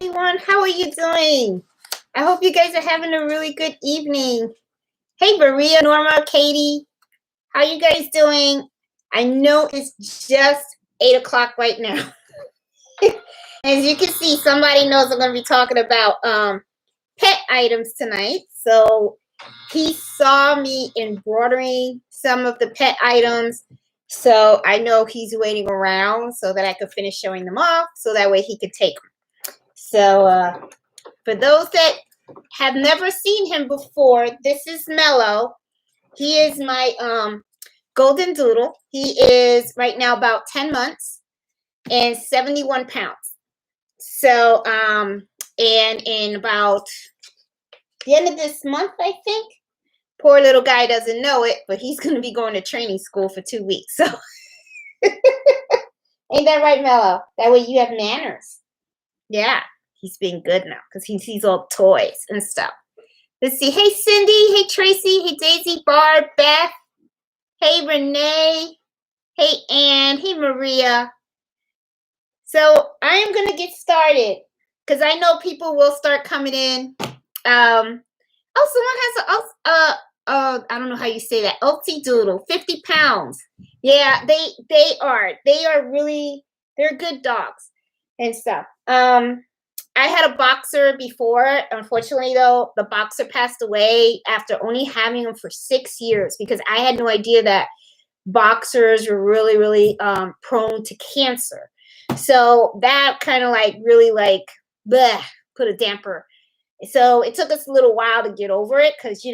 everyone. How are you doing? I hope you guys are having a really good evening. Hey, Maria, Norma, Katie, how you guys doing? I know it's just 8 o'clock right now. As you can see, somebody knows I'm going to be talking about pet items tonight. So he saw me embroidering some of the pet items. So I know he's waiting around so that I could finish showing them off. So that way he could take them. So for those that have never seen him before, this is Mello. He is my golden doodle. He is right now about 10 months and 71 pounds. So, and in about the end of this month, I think, poor little guy doesn't know it, but he's going to be going to training school for 2 weeks. So, ain't that right, Mello? That way you have manners. Yeah, he's being good now because he sees all toys and stuff. Let's see. Hey, Cindy. Hey, Tracy. Hey, Daisy, Barb, Beth. Hey, Renee. Hey, Ann. Hey, Maria. So I am going to get started because I know people will start coming in. Someone has I don't know how you say that. Elsie Doodle, 50 pounds. Yeah, they are really, they're good dogs and stuff. I had a boxer before. Unfortunately, though, the boxer passed away after only having him for 6 years because I had no idea that boxers were really, really prone to cancer. So that kind of really bleh, put a damper. So it took us a little while to get over it because,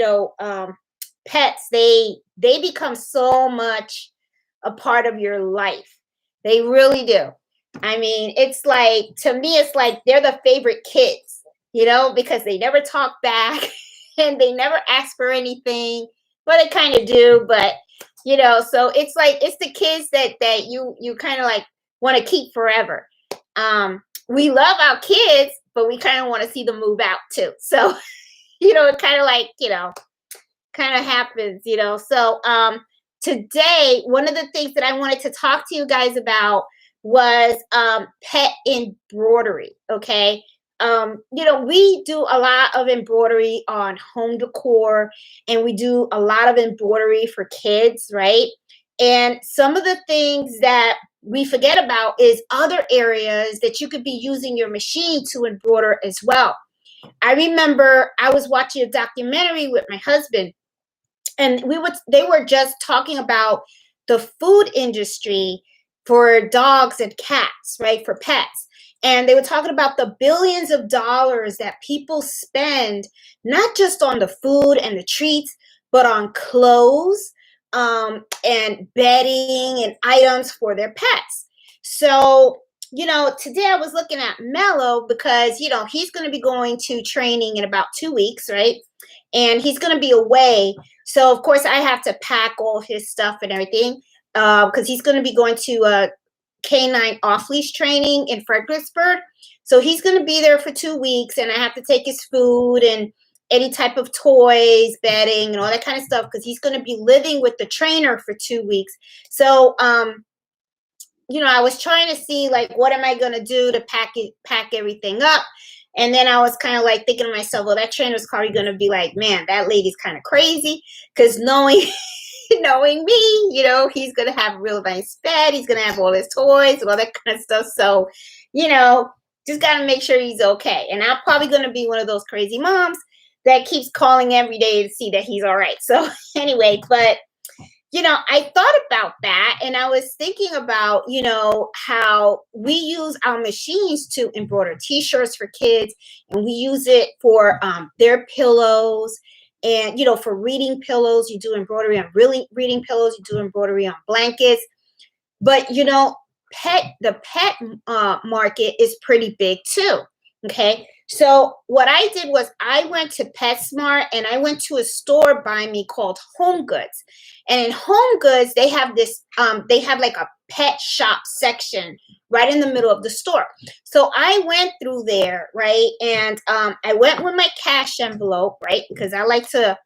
pets, they become so much a part of your life. They really do. I mean, it's like, to me, it's like they're the favorite kids, because they never talk back and they never ask for anything. Well, they kind of do, but, so it's like, it's the kids that you kind of like want to keep forever. We love our kids, but we kind of want to see them move out too. So, it kind of like, kind of happens, So today, one of the things that I wanted to talk to you guys about was pet embroidery. Okay. We do a lot of embroidery on home decor, and we do a lot of embroidery for kids, right? And some of the things that we forget about is other areas that you could be using your machine to embroider as well. I remember I was watching a documentary with my husband, and they were just talking about the food industry for dogs and cats, right? For pets. And they were talking about the billions of dollars that people spend, not just on the food and the treats, but on clothes, and bedding and items for their pets. So, today I was looking at Mello because, he's going to be going to training in about 2 weeks, right? And he's going to be away. So, of course, I have to pack all his stuff and everything because he's going to be going to canine off-leash training in Fredericksburg. So he's going to be there for 2 weeks, and I have to take his food and any type of toys, bedding, and all that kind of stuff because he's going to be living with the trainer for 2 weeks. So, I was trying to see, what am I going to do to pack everything up? And then I was kind of thinking to myself, well, that trainer's probably going to be like, man, that lady's kind of crazy because knowing me, he's going to have a real nice bed. He's going to have all his toys and all that kind of stuff. So, just got to make sure he's okay. And I'm probably going to be one of those crazy moms that keeps calling every day to see that he's all right. So anyway, but, I thought about that, and I was thinking about, how we use our machines to embroider t-shirts for kids, and we use it for their pillows. And, for reading pillows, you do embroidery on reading pillows, you do embroidery on blankets. But, the pet market is pretty big too. Okay. So what I did was I went to PetSmart, and I went to a store by me called Home Goods. And in Home Goods, they have this, they have like a pet shop section right in the middle of the store. So I went through there, right? And I went with my cash envelope, right? Because I like to,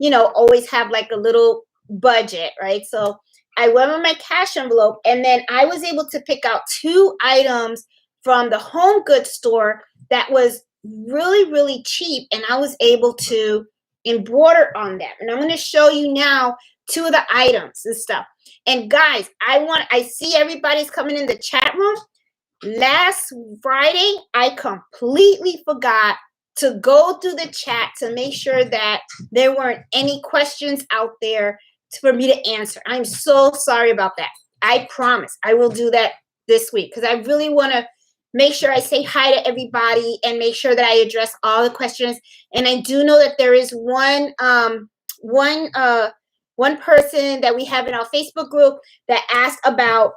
always have like a little budget, right? So I went with my cash envelope, and then I was able to pick out 2 items from the Home Goods store that was really, really cheap, and I was able to embroider on them. And I'm going to show you now 2 of the items and stuff. And guys, I see everybody's coming in the chat room. Last Friday, I completely forgot to go through the chat to make sure that there weren't any questions out there for me to answer. I'm so sorry about that. I promise I will do that this week because I really want to make sure I say hi to everybody and make sure that I address all the questions. And I do know that there is one person that we have in our Facebook group that asked about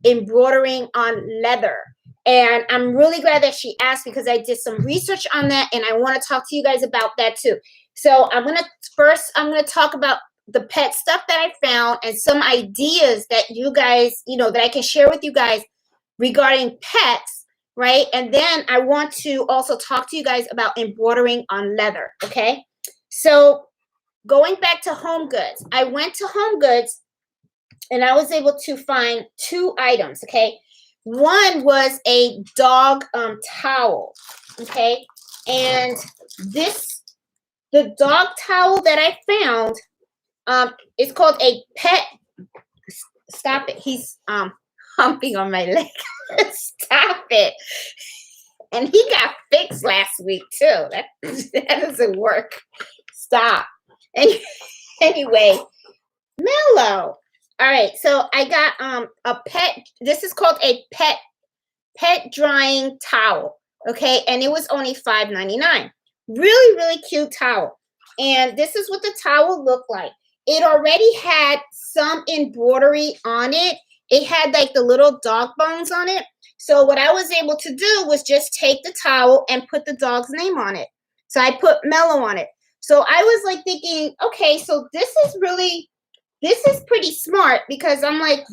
embroidering on leather. And I'm really glad that she asked because I did some research on that and I want to talk to you guys about that too. So I'm going to talk about the pet stuff that I found and some ideas that you guys, that I can share with you guys regarding pets, right? And then I want to also talk to you guys about embroidering on leather, okay? So going back to Home Goods, I went to Home Goods and I was able to find 2 items, okay? One was a dog towel, okay? And the dog towel that I found, it's called a pet, stop it, he's humping on my leg, stop it. And he got fixed last week too, that doesn't work, stop. Anyway, Mellow. All right, so I got a pet. This is called a pet drying towel. Okay, and it was only $5.99. Really, really cute towel. And this is what the towel looked like. It already had some embroidery on it. It had like the little dog bones on it. So what I was able to do was just take the towel and put the dog's name on it. So I put Mellow on it. So I was like thinking, okay, so this is pretty smart because I'm like,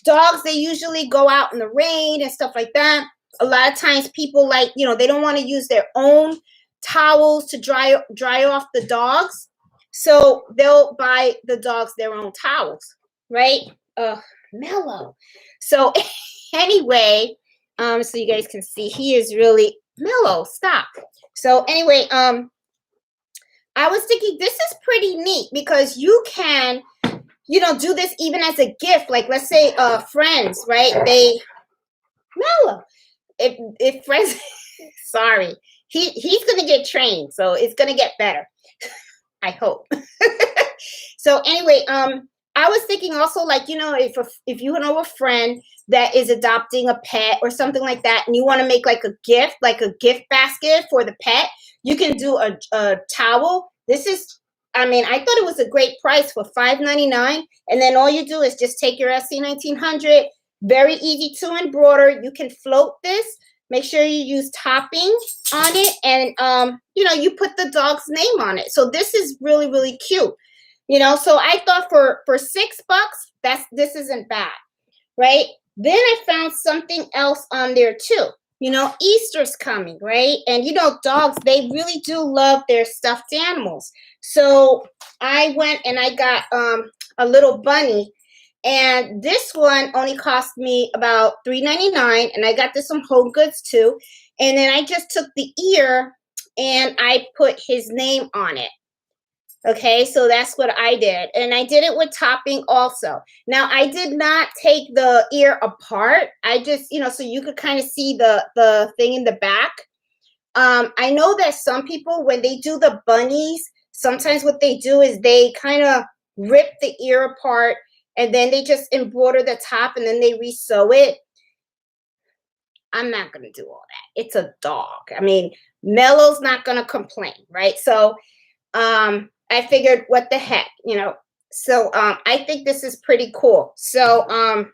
dogs, they usually go out in the rain and stuff like that. A lot of times people like, they don't want to use their own towels to dry off the dogs. So they'll buy the dogs their own towels, right? Mellow. So anyway, so you guys can see he is really Mellow. Stop. So anyway, I was thinking this is pretty neat because you can, do this even as a gift. Like let's say friends, right? Mellow. If friends, sorry, he's gonna get trained, so it's gonna get better. I hope. So anyway, I was thinking also like, if you know a friend that is adopting a pet or something like that, and you want to make like a gift basket for the pet, you can do a towel. This is, I thought it was a great price for $5.99. And then all you do is just take your SC1900, very easy to embroider. You can float this. Make sure you use topping on it. And, you put the dog's name on it. So this is really, really cute. So I thought for $6, this isn't bad, right? Then I found something else on there too. Easter's coming, right? And dogs, they really do love their stuffed animals. So I went and I got a little bunny, and this one only cost me about $3.99, and I got this from Home Goods too. And then I just took the ear and I put his name on it. Okay, so that's what I did. And I did it with topping also. Now, I did not take the ear apart. I just, so you could kind of see the thing in the back. I know that some people, when they do the bunnies, sometimes what they do is they kind of rip the ear apart and then they just embroider the top and then they re-sew it. I'm not going to do all that. It's a dog. Mellow's not going to complain, right? So, I figured, what the heck, So I think this is pretty cool. So, and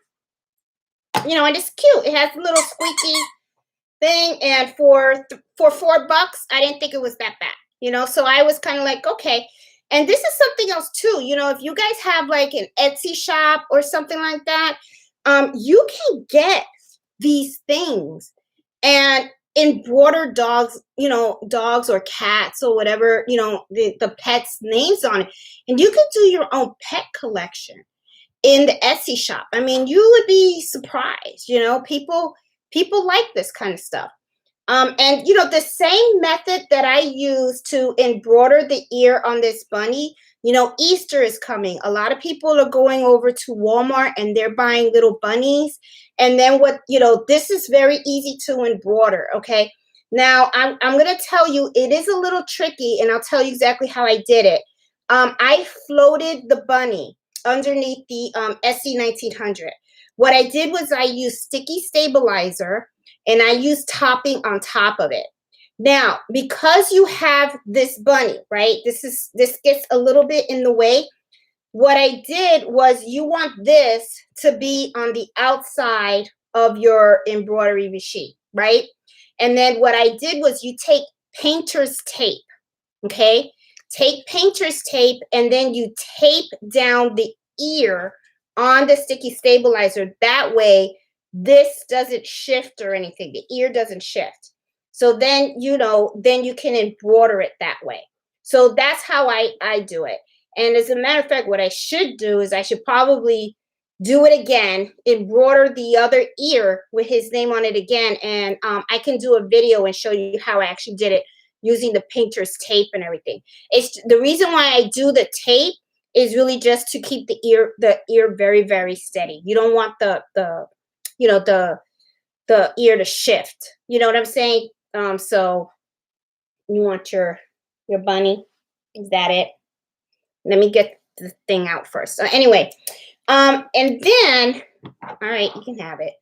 it's cute. It has a little squeaky thing, and for $4, I didn't think it was that bad. So I was kind of like, okay. And this is something else too. If you guys have like an Etsy shop or something like that, you can get these things and embroider dogs or cats or whatever, the pet's names on it. And you could do your own pet collection in the Etsy shop. You would be surprised, people like this kind of stuff. And you know, the same method that I use to embroider the ear on this bunny, you know, Easter is coming. A lot of people are going over to Walmart and they're buying little bunnies. And then what, you know, this is very easy to embroider. Okay. Now I'm going to tell you, it is a little tricky, and I'll tell you exactly how I did it. I floated the bunny underneath the SC 1900. What I did was I used sticky stabilizer, and I use topping on top of it. Now, because you have this bunny, right? This gets a little bit in the way. What I did was, you want this to be on the outside of your embroidery machine, right? And then what I did was, you take painter's tape, okay? Take painter's tape, and then you tape down the ear on the sticky stabilizer. That way, this doesn't shift or anything. The ear doesn't shift. So then, you know, then you can embroider it that way. So that's how I do it. And as a matter of fact, what I should do is, I should probably do it again, embroider the other ear with his name on it again. And I can do a video and show you how I actually did it using the painter's tape and everything. It's the reason why I do the tape is really just to keep the ear very, very steady. You don't want the you know, the ear to shift. You know what I'm saying? So you want your bunny. Is that it? Let me get the thing out first. So anyway, and then, all right, you can have it.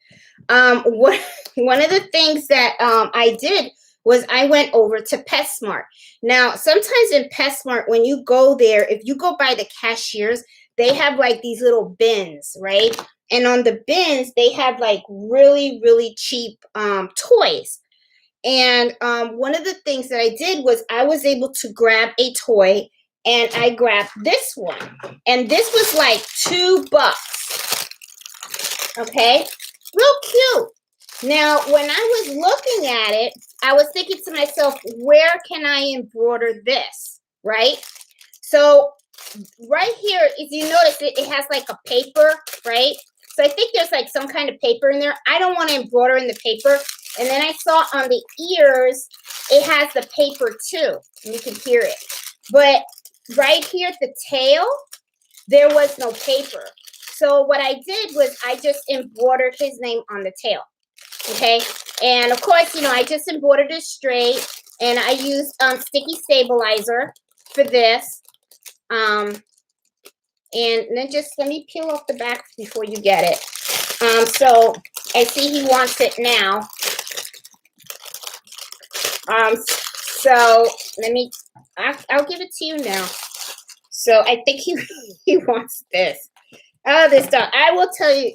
One of the things that I did was, I went over to PetSmart. Now, sometimes in PetSmart, when you go there, if you go by the cashiers, they have like these little bins, right? And on the bins, they have like really, really cheap toys. And one of the things that I did was, I was able to grab a toy, and I grabbed this one. And this was like $2. Okay, real cute. Now, when I was looking at it, I was thinking to myself, where can I embroider this, right? So right here, if you notice it has like a paper, right? So I think there's like some kind of paper in there. I don't want to embroider in the paper. And then I saw on the ears, it has the paper too. And you can hear it. But right here at the tail, there was no paper. So what I did was, I just embroidered his name on the tail. Okay. And of course, you know, I just embroidered it straight, and I used sticky stabilizer for this. And then just let me peel off the back before you get it. So I see he wants it now. So let me, I'll give it to you now. So I think he wants this. Oh, this stuff. I will tell you,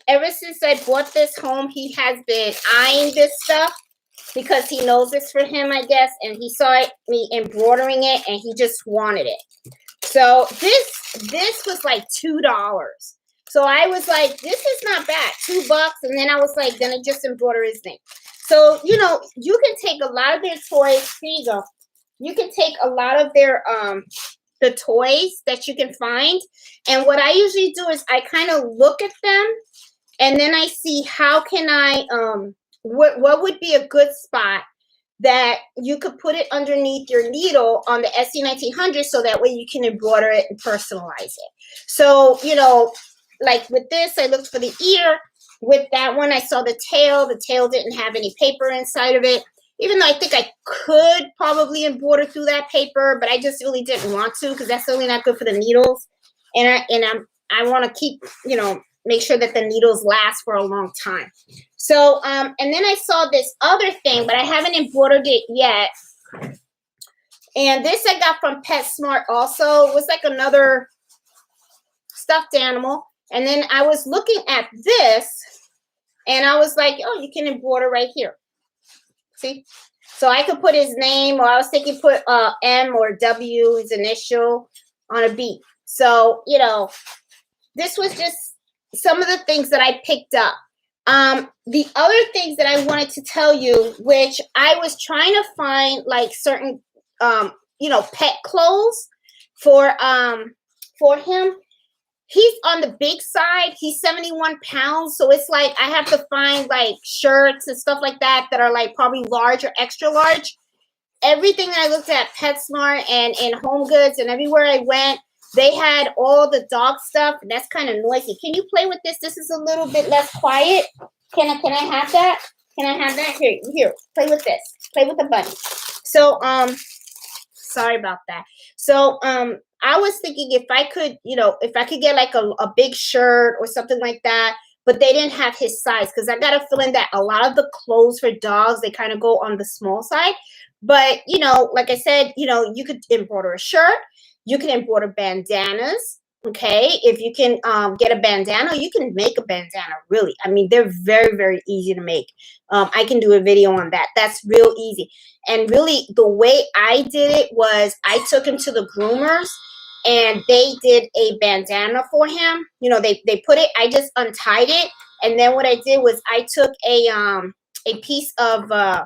ever since I bought this home, he has been eyeing this stuff, because he knows it's for him, I guess. And he saw me embroidering it, and he just wanted it. So this was like $2. So I was like, this is not bad, $2. And then I was like, gonna just embroider his name. So, you know, you can take a lot of their toys. Here you go. You can take a lot of their the toys that you can find. And what I usually do is, I kind of look at them, and then I see how can I what would be a good spot that you could put it underneath your needle on the SC 1900, so that way you can embroider it and personalize it. So, you know, like with this, I looked for the ear. With that one, I saw the tail. The tail didn't have any paper inside of it, even though I think I could probably embroider through that paper, but I just really didn't want to, because that's really not good for the needles. And I want to keep, you know, make sure that the needles last for a long time. So, and then I saw this other thing, but I haven't embroidered it yet. And this I got from PetSmart also. It was like another stuffed animal. And then I was looking at this, and I was like, oh, you can embroider right here. See? So I could put his name, or I was thinking put M or W, his initial, on a beat. So, you know, this was just some of the things that I picked up. The other things that I wanted to tell you, which I was trying to find like certain, you know, pet clothes for him. he's on the big side. He's 71 pounds. So it's like I have to find like shirts and stuff like that that are like probably large or extra large. Everything that I looked at PetSmart and in Home Goods and everywhere I went, they had all the dog stuff. And that's kind of noisy. Can you play with this? This is a little bit less quiet. Can I have that? Can I have that? Here, play with this. Play with the bunny. So, sorry about that. So, I was thinking if I could, if I could get like a big shirt or something like that, but they didn't have his size, because I got a feeling that a lot of the clothes for dogs, they kind of go on the small side. But, like I said, you could embroider a shirt. You can embroider bandanas. Okay. If you can get a bandana, you can make a bandana, really. I mean, they're very, very easy to make. I can do a video on that. That's real easy. And really, the way I did it was I took him to the groomers and they did a bandana for him. They put it, I just untied it. And then what I did was I took a piece of a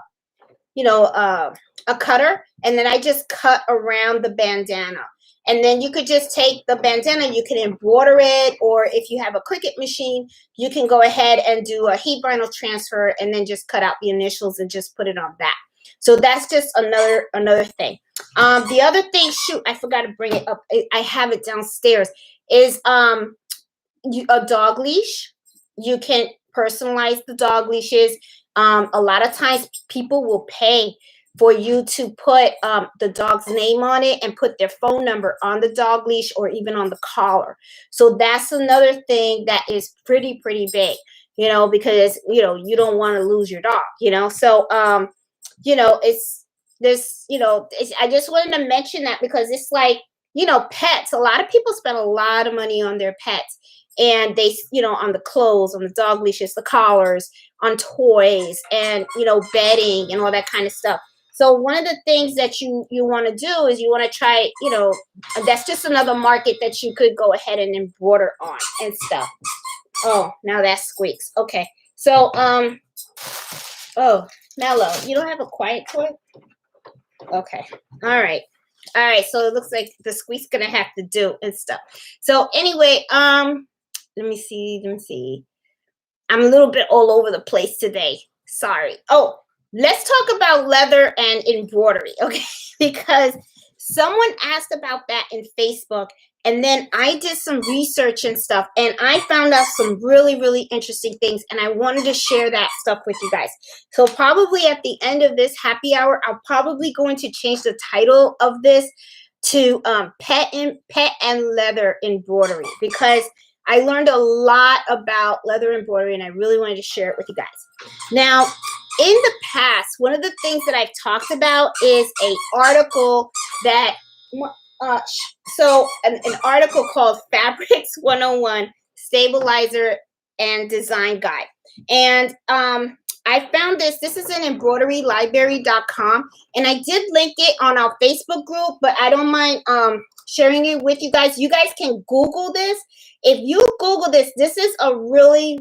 cutter, and then I just cut around the bandana. And then you could just take the bandana, you can embroider it, or if you have a Cricut machine, you can go ahead and do a heat vinyl transfer and then just cut out the initials and just put it on that. So that's just another thing. The other thing, shoot, I forgot to bring it up. I have it downstairs, is a dog leash. You can personalize the dog leashes. A lot of times people will pay for you to put the dog's name on it and put their phone number on the dog leash or even on the collar. So that's another thing that is pretty big, because, you don't want to lose your dog, So, it's this, I just wanted to mention that because it's like, pets, a lot of people spend a lot of money on their pets. And they, on the clothes, on the dog leashes, the collars, on toys, and, bedding and all that kind of stuff. So one of the things that you want to do is you want to try, that's just another market that you could go ahead and embroider on and stuff. Oh, now that squeaks. Okay. So, oh, Mellow, you don't have a quiet toy? Okay. All right. So it looks like the squeak's going to have to do and stuff. So anyway, let me see. I'm a little bit all over the place today. Sorry. Oh, let's talk about leather and embroidery, okay? Because someone asked about that in Facebook, and then I did some research and stuff, and I found out some really interesting things, and I wanted to share that stuff with you guys. So probably at the end of this happy hour, I'm probably going to change the title of this to pet and leather embroidery, because I learned a lot about leather embroidery, and I really wanted to share it with you guys. Now, in the past, one of the things that I've talked about is an article that, an article called Fabrics 101 Stabilizer and Design Guide. And I found this is an embroiderylibrary.com, and I did link it on our Facebook group, but I don't mind sharing it with you guys. You guys can Google this. If you Google this, this is a really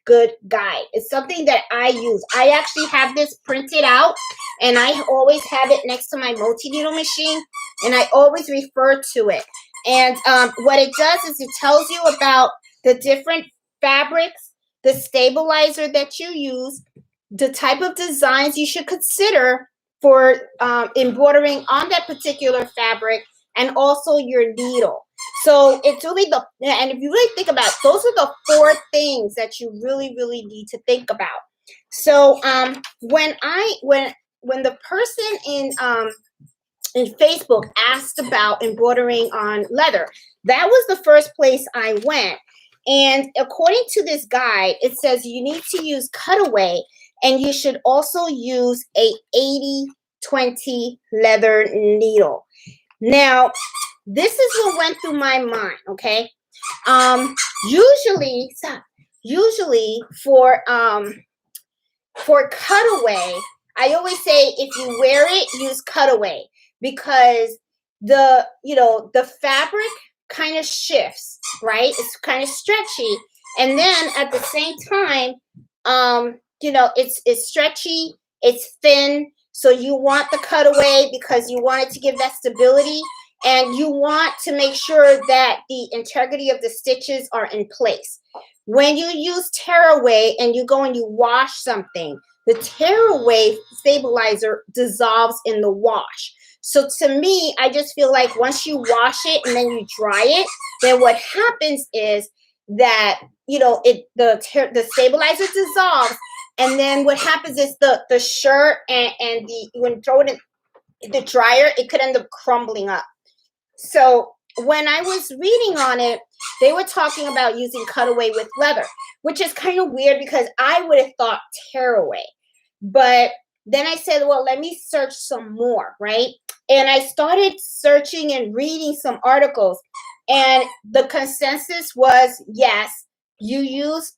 good guide. It's something that I use. I actually have this printed out, and I always have it next to my multi-needle machine, and I always refer to it. And what it does is it tells you about the different fabrics, the stabilizer that you use, the type of designs you should consider for embroidering on that particular fabric, and also your needle. So it's really and if you really think about it, those are the 4 things that you really need to think about. So when the person in Facebook asked about embroidering on leather, that was the first place I went. And according to this guide, it says you need to use cutaway, and you should also use a 80-20 leather needle. Now, this is what went through my mind, okay? Usually for cutaway, I always say if you wear it, use cutaway, because the fabric kind of shifts, right? It's kind of stretchy, and then at the same time, it's stretchy, it's thin. So you want the cutaway because you want it to give that stability. and you want to make sure that the integrity of the stitches are in place. When you use tearaway and you go and you wash something, the tearaway stabilizer dissolves in the wash. So to me, I just feel like once you wash it and then you dry it, then what happens is that, you know, the stabilizer dissolves, and then what happens is the shirt and the, when you throw it in the dryer, it could end up crumbling up. So when I was reading on it, they were talking about using cutaway with leather, which is kind of weird because I would have thought tearaway. But then I said, well, let me search some more, right? And I started searching and reading some articles, and the consensus was, yes, you use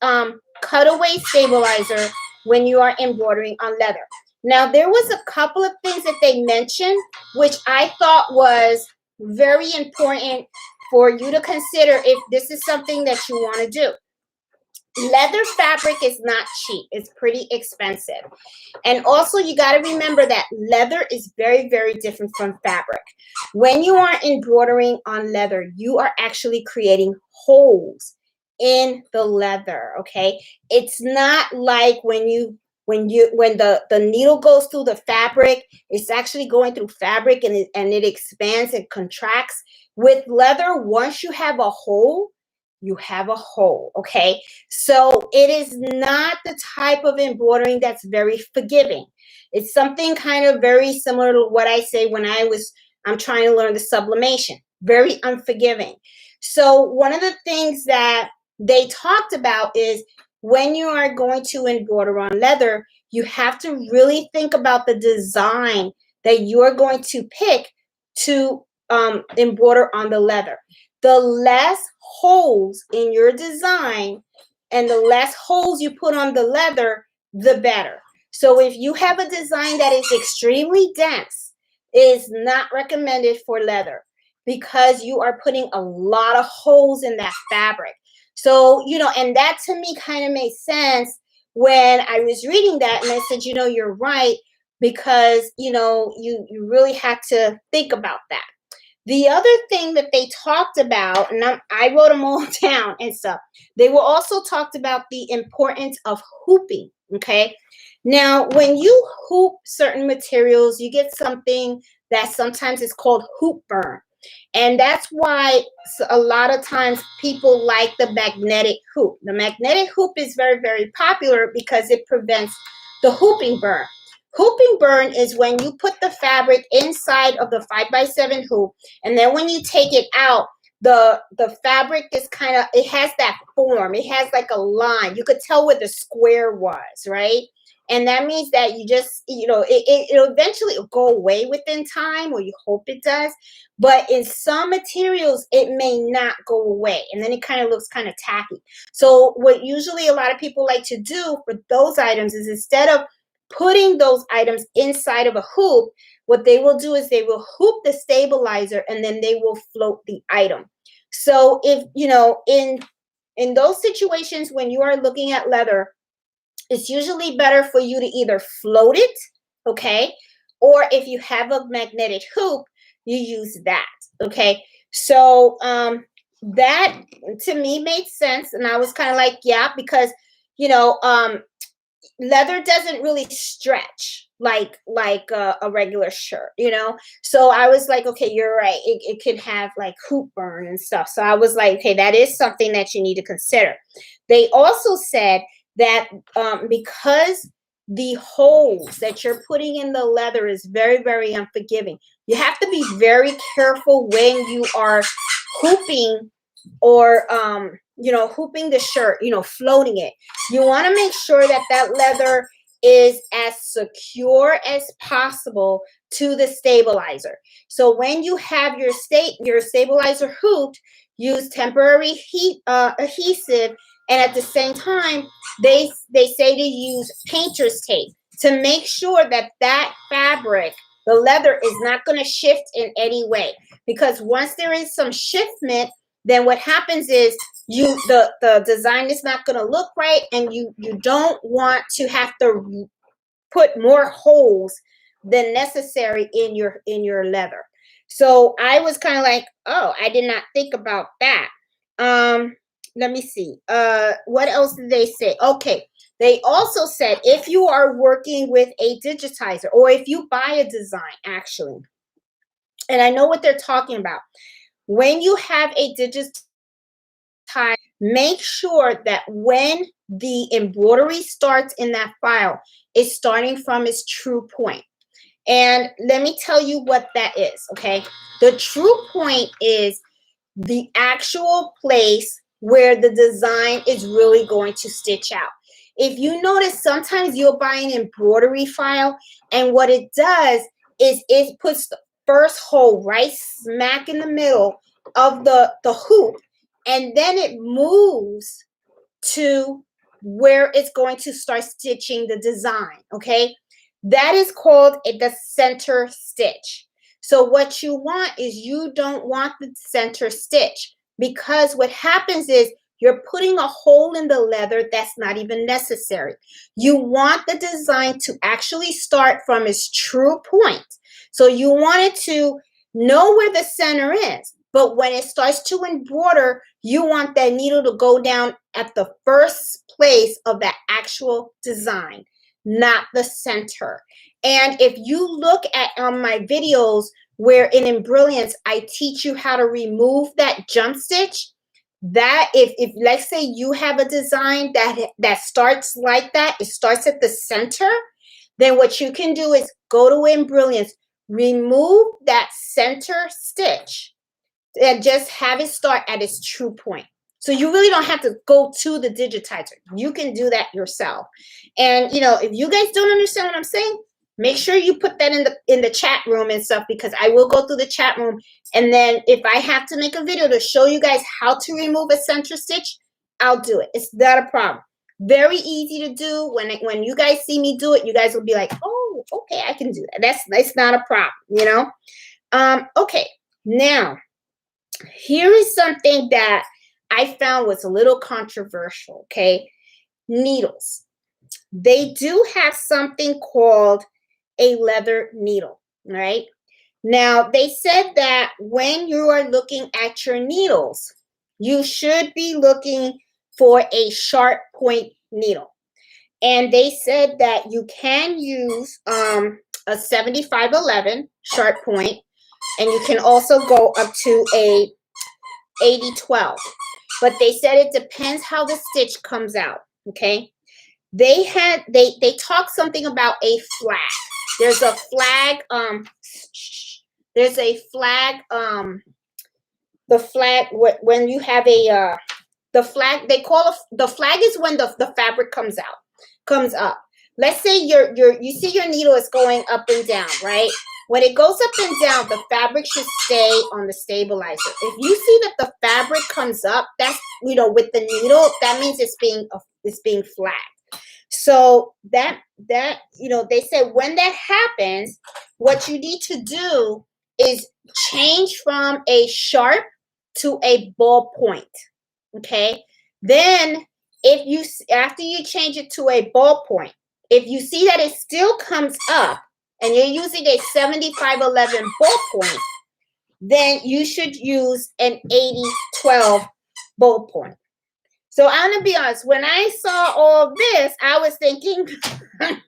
cutaway stabilizer when you are embroidering on leather. Now, there was a couple of things that they mentioned, which I thought was very important for you to consider if this is something that you want to do. Leather fabric is not cheap. It's pretty expensive. And also you got to remember that leather is very, very different from fabric. When you are embroidering on leather, you are actually creating holes in the leather, okay? It's not like when the needle goes through the fabric, it's actually going through fabric and it expands and contracts. With leather, once you have a hole, you have a hole, okay? So it is not the type of embroidering that's very forgiving. It's something kind of very similar to what I say when I'm trying to learn the sublimation. Very unforgiving. So one of the things that they talked about is when you are going to embroider on leather, you have to really think about the design that you're going to pick to embroider on the leather. The less holes in your design and the less holes you put on the leather, the better. So if you have a design that is extremely dense, it is not recommended for leather because you are putting a lot of holes in that fabric. So, you know, and that to me kind of made sense when I was reading that, and I said, you know, you're right, because, you know, you really had to think about that. The other thing that they talked about, and I wrote them all down and stuff, they were also talked about the importance of hooping, okay? Now, when you hoop certain materials, you get something that sometimes is called hoop burn. And that's why a lot of times people like the magnetic hoop. The magnetic hoop is very, very popular because it prevents the hooping burn. Hooping burn is when you put the fabric inside of the 5x7 hoop, and then when you take it out, the fabric is kind of, it has that form. It has like a line. You could tell where the square was, right? And that means that you just, you know, it'll eventually go away within time, or you hope it does. But in some materials, it may not go away. And then it kind of looks kind of tacky. So what usually a lot of people like to do for those items is, instead of putting those items inside of a hoop, what they will do is they will hoop the stabilizer and then they will float the item. So if, you know, in those situations when you are looking at leather, it's usually better for you to either float it, okay? Or if you have a magnetic hoop, you use that, okay? So that to me made sense. And I was kind of like, yeah, because, you know, leather doesn't really stretch like a regular shirt, you know? So I was like, okay, you're right. It could have like hoop burn and stuff. So I was like, okay, that is something that you need to consider. They also said that because the holes that you're putting in the leather is very, very unforgiving, you have to be very careful when you are hooping or you know, hooping the shirt, you know, floating it. You want to make sure that that leather is as secure as possible to the stabilizer. So when you have your stabilizer hooped, use temporary adhesive, and at the same time, they say to use painter's tape to make sure that that fabric, the leather, is not going to shift in any way. Because once there is some shiftment, then what happens is the design is not going to look right, and you don't want to have to put more holes than necessary in your leather. So I was kind of like, oh, I did not think about that. Let me see. What else did they say? Okay. They also said if you are working with a digitizer or if you buy a design, actually, and I know what they're talking about. When you have a digitizer, make sure that when the embroidery starts in that file, it's starting from its true point. And let me tell you what that is, okay? The true point is the actual place where the design is really going to stitch out. If you notice, sometimes you'll buy an embroidery file, and what it does is it puts the first hole right smack in the middle of the hoop, and then it moves to where it's going to start stitching the design, okay? That is called the center stitch. So what you want is you don't want the center stitch, because what happens is you're putting a hole in the leather that's not even necessary. You want the design to actually start from its true point. So you want it to know where the center is. But when it starts to embroider, you want that needle to go down at the first place of that actual design, not the center. And if you look at my videos where in Embrilliance, I teach you how to remove that jump stitch, that if let's say you have a design that starts like that, it starts at the center, then what you can do is go to Embrilliance, remove that center stitch, and just have it start at its true point. So you really don't have to go to the digitizer. You can do that yourself. And if you guys don't understand what I'm saying, make sure you put that in the chat room and stuff, because I will go through the chat room, and then if I have to make a video to show you guys how to remove a center stitch, I'll do it. It's not a problem. Very easy to do. When you guys see me do it, you guys will be like, oh, okay, I can do that. That's not a problem, Okay, now here is something that I found was a little controversial, okay? Needles. They do have something called a leather needle, right? Now, they said that when you are looking at your needles, you should be looking for a sharp point needle. And they said that you can use a 7511 sharp point, and you can also go up to a 8012. But they said it depends how the stitch comes out, okay? They talked something about a flag. There's a flag, the flag, when you have the flag, the flag is when the fabric comes up. Let's say you see your needle is going up and down, right? When it goes up and down, the fabric should stay on the stabilizer. If you see that the fabric comes up, that's, with the needle, that means it's being flagged. So that they said when that happens, what you need to do is change from a sharp to a ball point. Okay. Then after you change it to a ball point, if you see that it still comes up and you're using a 7511 ball point, then you should use an 8012 ball point. So I'm gonna be honest, when I saw all this, I was thinking, I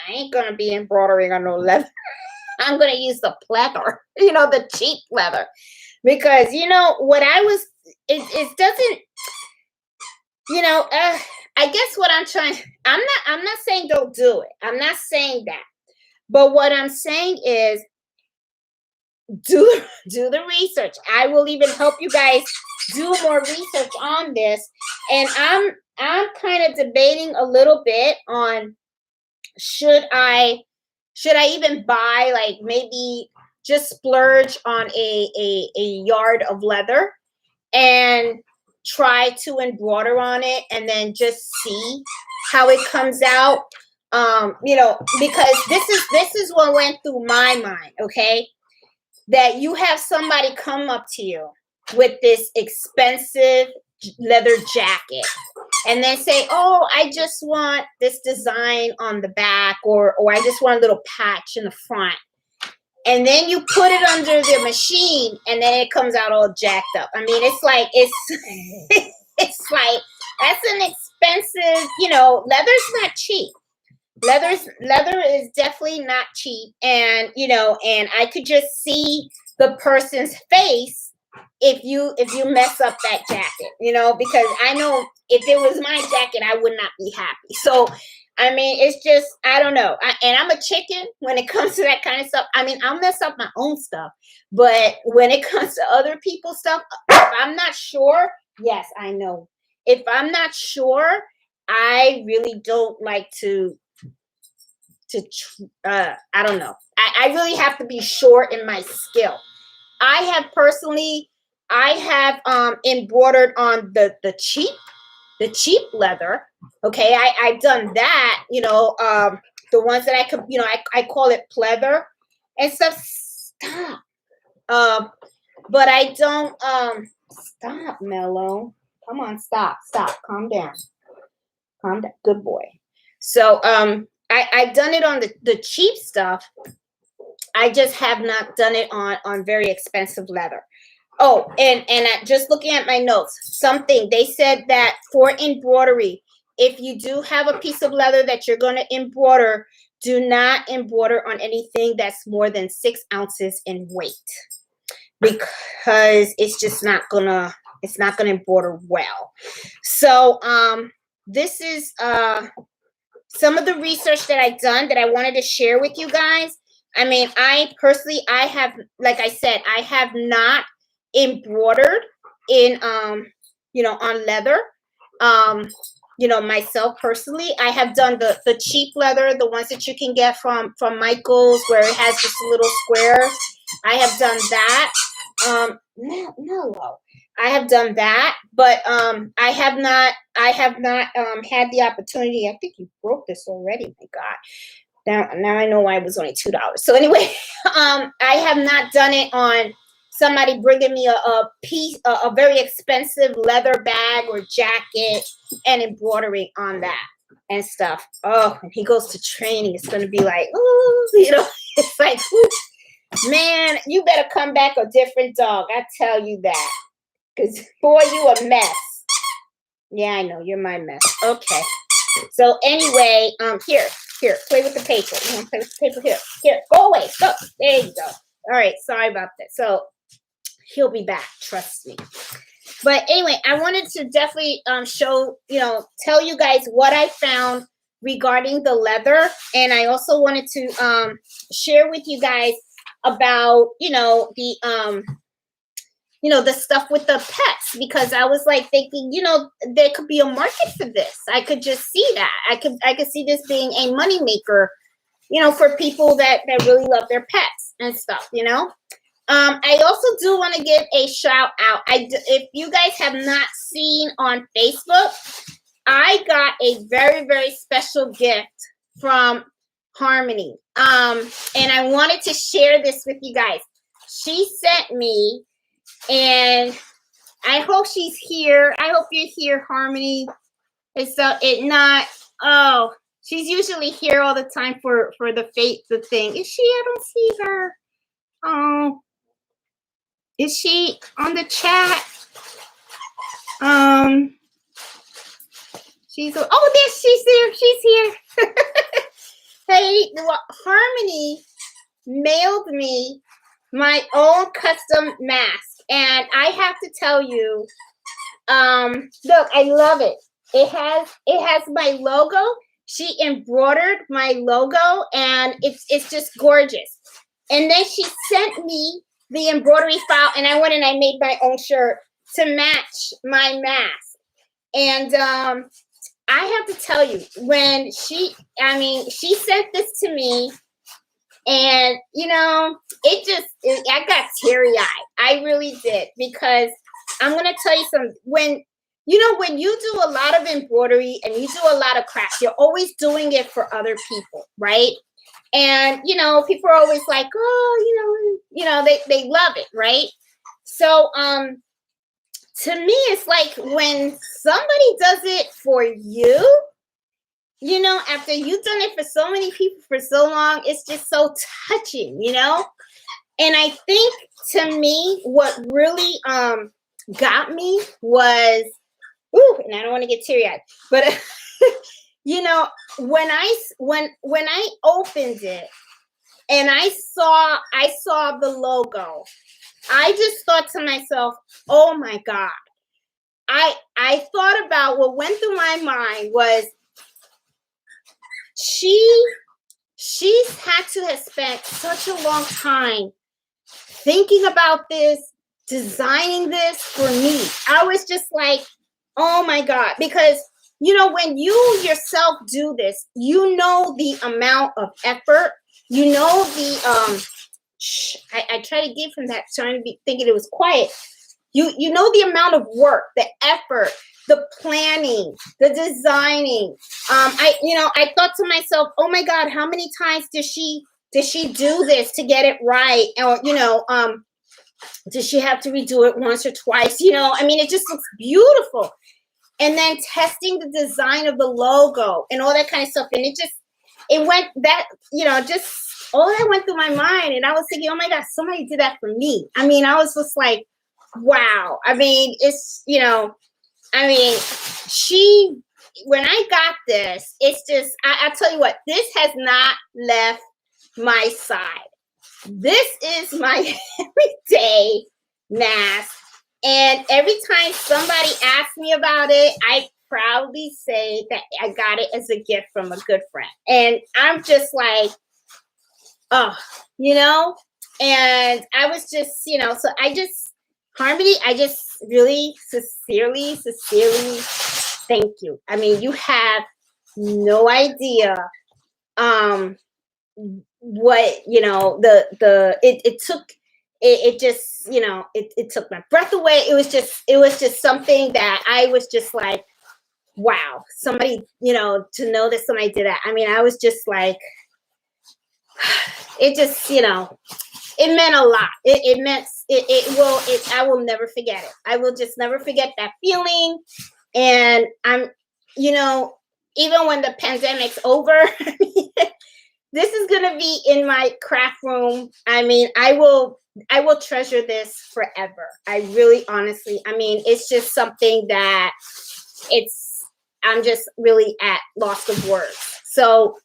ain't gonna be embroidering on no leather. I'm gonna use the pleather, the cheap leather. Because what I was, it doesn't, I guess what I'm not saying don't do it. I'm not saying that. But what I'm saying is do the research. I will even help you guys do more research on this. And I'm kind of debating a little bit on should I even buy, like, maybe just splurge on a yard of leather and try to embroider on it and then just see how it comes out. Because this is what went through my mind, okay? That you have somebody come up to you with this expensive leather jacket and then say, oh, I just want this design on the back, or I just want a little patch in the front. and then you put it under the machine, and then it comes out all jacked up. I mean, it's like it's like that's an expensive. You know, leather's not cheap. Leather is definitely not cheap, and you know, and I could just see the person's face if you mess up that jacket, you know, because I know if it was my jacket, I would not be happy. So I mean, it's just, I don't know. And I'm a chicken when it comes to that kind of stuff. I mean, I'll mess up my own stuff, but when it comes to other people's stuff, if I'm not sure, yes, I know. If I'm not sure, I really don't like to I don't know. I really have to be sure in my skill. I have embroidered on the cheap leather. Okay, I've done that, you know, the ones that I could, you know, I call it pleather and stuff. Stop. But I don't stop, Mellow. Come on, stop. Calm down. Good boy. So I've done it on the cheap stuff. I just have not done it on very expensive leather. Oh, and just looking at my notes, something they said that for embroidery, if you do have a piece of leather that you're going to embroider, do not embroider on anything that's more than 6 ounces in weight, because it's just not gonna embroider well. So this is some of the research that I've done that I wanted to share with you guys. I mean, I personally, I have, like I said, I have not embroidered in, you know, on leather. You know, myself personally, I have done the cheap leather, the ones that you can get from Michael's, where it has just little squares. I have done that. No. I have done that, but I have not had the opportunity. I think you broke this already. My God. Now I know why it was only $2. So anyway, I have not done it on somebody bringing me a very expensive leather bag or jacket and embroidering on that and stuff. Oh, when he goes to training, it's going to be like, ooh, you know, it's like, ooh, man, you better come back a different dog. I tell you that. Because, boy, you a mess. Yeah, I know. You're my mess. Okay. So, anyway, here, play with the paper. You want to play with the paper? Here, go away. Go. There you go. All right. Sorry about that. So, he'll be back. Trust me. But, anyway, I wanted to definitely show, you know, tell you guys what I found regarding the leather. And I also wanted to share with you guys about, you know, the stuff with the pets, because I was like thinking, you know, there could be a market for this. I could just see that. I could see this being a money maker, you know, for people that really love their pets and stuff, you know. I also do want to give a shout out. If you guys have not seen on Facebook, I got a very, very special gift from Harmony. And I wanted to share this with you guys. She sent me, and I hope she's here. I hope you're here, Harmony. And so she's usually here all the time for the thing. Is she? I don't see her. Oh, is she on the chat? She's here. Hey, well, Harmony mailed me my own custom mask. And I have to tell you, look, I love it. It has my logo. She embroidered my logo, and it's just gorgeous. And then she sent me the embroidery file, and I went and I made my own shirt to match my mask. And I have to tell you, when she sent this to me, and, you know, I got teary-eyed. I really did, because I'm going to tell you something. When you do a lot of embroidery and you do a lot of crafts, you're always doing it for other people, right? And, you know, people are always like, oh, you know, they love it, right? So, to me, it's like when somebody does it for you, you know, after you've done it for so many people for so long, it's just so touching, you know? And I think to me, what really got me was, ooh, and I don't want to get teary-eyed, but you know, when I opened it and I saw the logo, I just thought to myself, oh my God. I thought about what went through my mind was she's had to have spent such a long time thinking about this, designing this for me. I was just like, oh my God, because you know, when you yourself do this, you know the amount of effort, you know the I try to give from that, trying to be thinking it was quiet. You know the amount of work, the effort, the planning, the designing. I thought to myself, oh my God, how many times does she do this to get it right? Or does she have to redo it once or twice? You know, I mean, it just looks beautiful. And then testing the design of the logo and all that kind of stuff. And it went that, just all that went through my mind. And I was thinking, oh my God, somebody did that for me. I mean, I was just like, wow. I mean, it's, when I got this, it's just, I tell you what, this has not left my side. This is my everyday mask. And every time somebody asks me about it, I proudly say that I got it as a gift from a good friend. And I'm just like, oh, and I was just, so Harmony, I just really sincerely thank you. I mean, you have no idea what, it took my breath away. It was just something that I was just like, wow, somebody, to know that somebody did that. I mean, I was just like, it just, it meant a lot. It meant, I will never forget it. I will just never forget that feeling. And I'm, even when the pandemic's over, this is going to be in my craft room. I mean, I will treasure this forever. I really, honestly, I mean, it's just something that I'm just really at loss of words. So,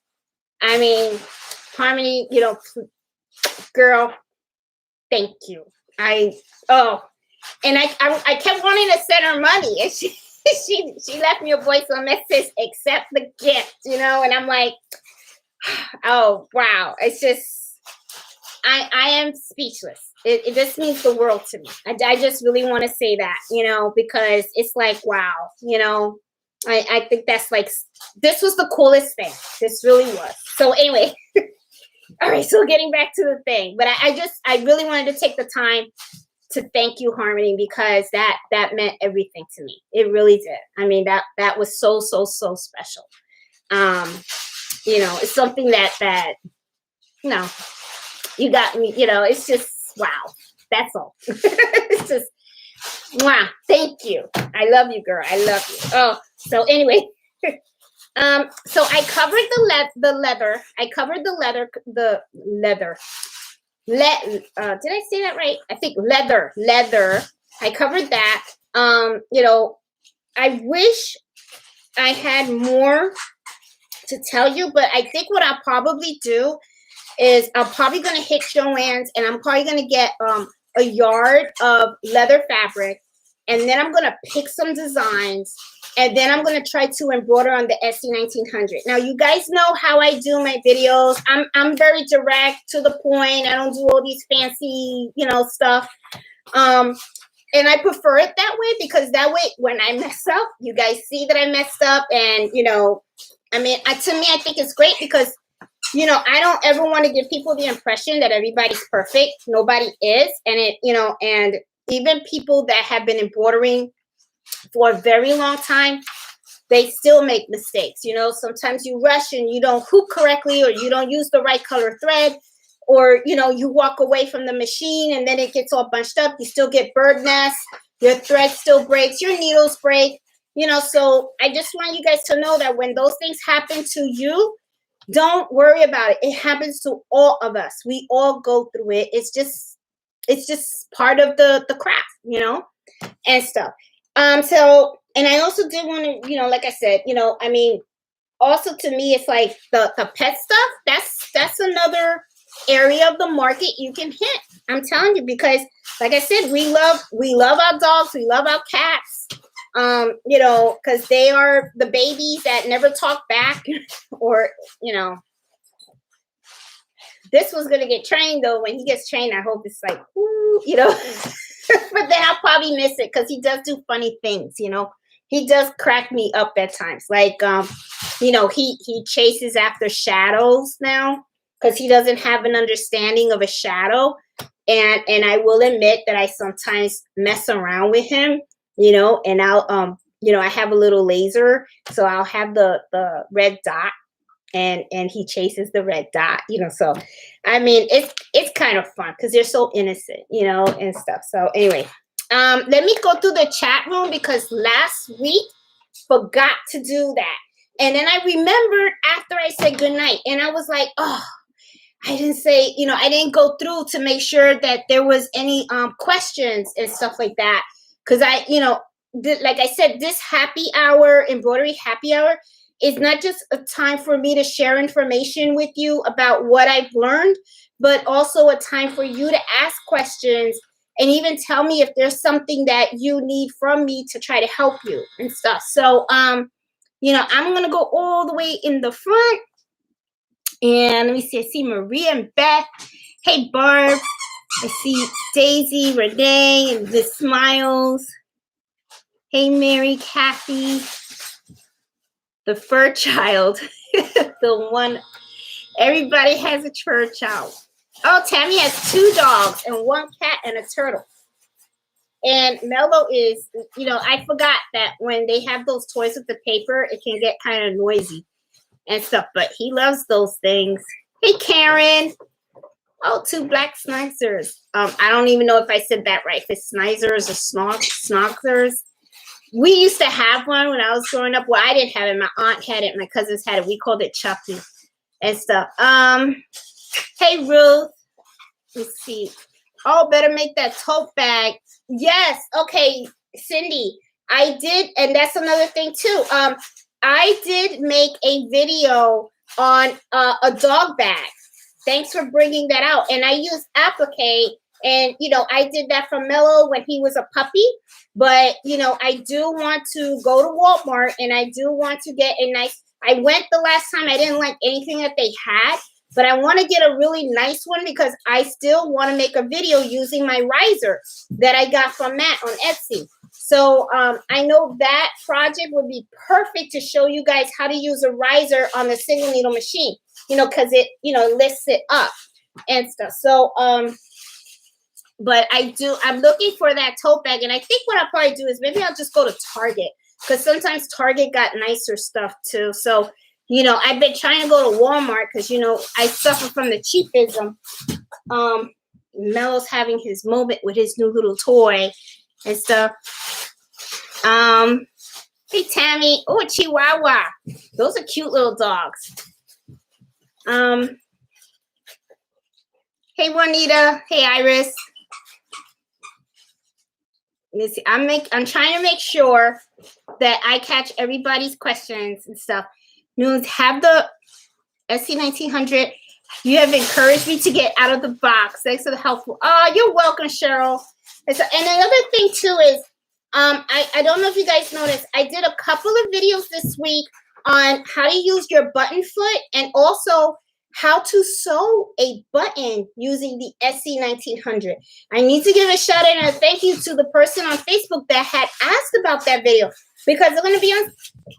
I mean, Harmony, girl, thank you. And I kept wanting to send her money, and she left me a voice on that says, accept the gift, and I'm like, oh, wow. It's just, I am speechless. It just means the world to me. I just really want to say that, because it's like, wow, I think that's like, this was the coolest thing. This really was. So anyway, all right, so getting back to the thing, but I really wanted to take the time to thank you, Harmony, because that meant everything to me. It really did. I mean, that was so special. It's something that you got me, it's just, wow. That's all. It's just, wow. Thank you. I love you, girl. I love you. Oh, so anyway, so I covered the leather. I covered the leather. Did I say that right? I think leather. I covered that. I wish I had more to tell you, but I think what I'll probably do is I'm probably going to hit Joann's, and I'm probably going to get a yard of leather fabric, and then I'm going to pick some designs, and then I'm going to try to embroider on the SC 1900. Now, you guys know how I do my videos. I'm very direct, to the point. I don't do all these fancy, stuff. And I prefer it that way, because that way, when I mess up, you guys see that I messed up. And, I mean, to me, I think it's great because, I don't ever want to give people the impression that everybody's perfect. Nobody is. And and even people that have been embroidering for a very long time, they still make mistakes. Sometimes you rush and you don't hook correctly, or you don't use the right color thread, or, you walk away from the machine and then it gets all bunched up. You still get bird nests. Your thread still breaks. Your needles break. So I just want you guys to know that when those things happen to you, Don't worry about it. It happens to all of us. We all go through it. It's just part of the craft, you know, and stuff. So, and I also did want to, you know, like I said, you know, I mean, also to me, it's like the pet stuff. That's another area of the market you can hit. I'm telling you, because like I said, we love our dogs, we love our cats. You know, because they are the babies that never talk back, or you know, this was gonna get trained though. When he gets trained, I hope it's like, woo, you know. But then I'll probably miss it because he does do funny things, you know. He does crack me up at times. Like you know, he chases after shadows now because he doesn't have an understanding of a shadow. And I will admit that I sometimes mess around with him, you know, and I'll you know, I have a little laser, so I'll have the red dot, and he chases the red dot, you know. So I mean, it's kind of fun because they're so innocent, you know, and stuff. So anyway, let me go through the chat room because last week forgot to do that. And then I remembered after I said goodnight, and I was like, oh, I didn't say, you know, I didn't go through to make sure that there was any questions and stuff like that. Because I, you know, like I said, this happy hour, embroidery happy hour, is not just a time for me to share information with you about what I've learned, but also a time for you to ask questions and even tell me if there's something that you need from me to try to help you and stuff. So, you know, I'm going to go all the way in the front. And let me see. I see Maria and Beth. Hey, Barb. I see Daisy, Renee, and the Smiles. Hey, Mary, Kathy. The fur child. The one. Everybody has a fur child. Oh, Tammy has 2 dogs and 1 cat and a turtle. And Mello is, you know, I forgot that when they have those toys with the paper, it can get kind of noisy and stuff, but he loves those things. Hey, Karen. Oh, 2 black schnitzers. I don't even know if I said that right. If it's schnitzers or schnozzers. We used to have one when I was growing up. Well, I didn't have it. My aunt had it. My cousins had it. We called it Chucky and stuff. Hey, Ruth. Let's see. Oh, better make that tote bag. Yes. Okay, Cindy. I did, and that's another thing too. I did make a video on a dog bag. Thanks for bringing that out. And I used applique, and you know, I did that for Mello when he was a puppy. But you know, I do want to go to Walmart, and I do want to get a nice. I went the last time. I didn't like anything that they had, but I want to get a really nice one because I still want to make a video using my riser that I got from Matt on Etsy. So I know that project would be perfect to show you guys how to use a riser on the single needle machine, you know, because it, you know, lifts it up and stuff. So, but I'm looking for that tote bag. And I think what I'll probably do is maybe I'll just go to Target because sometimes Target got nicer stuff too. So, you know, I've been trying to go to Walmart because, you know, I suffer from the cheapism. Mello's having his moment with his new little toy and stuff. Hey, Tammy. Oh, a Chihuahua. Those are cute little dogs. Hey, Juanita. Hey, Iris. Let me see. I'm trying to make sure that I catch everybody's questions and stuff. Noons, have the SC1900. You have encouraged me to get out of the box. Thanks for the helpful. Oh, you're welcome, Cheryl. And another thing too is, I don't know if you guys noticed, I did a couple of videos this week on how to use your button foot and also how to sew a button using the SC1900. I need to give a shout out and a thank you to the person on Facebook that had asked about that video because I'm going to be honest,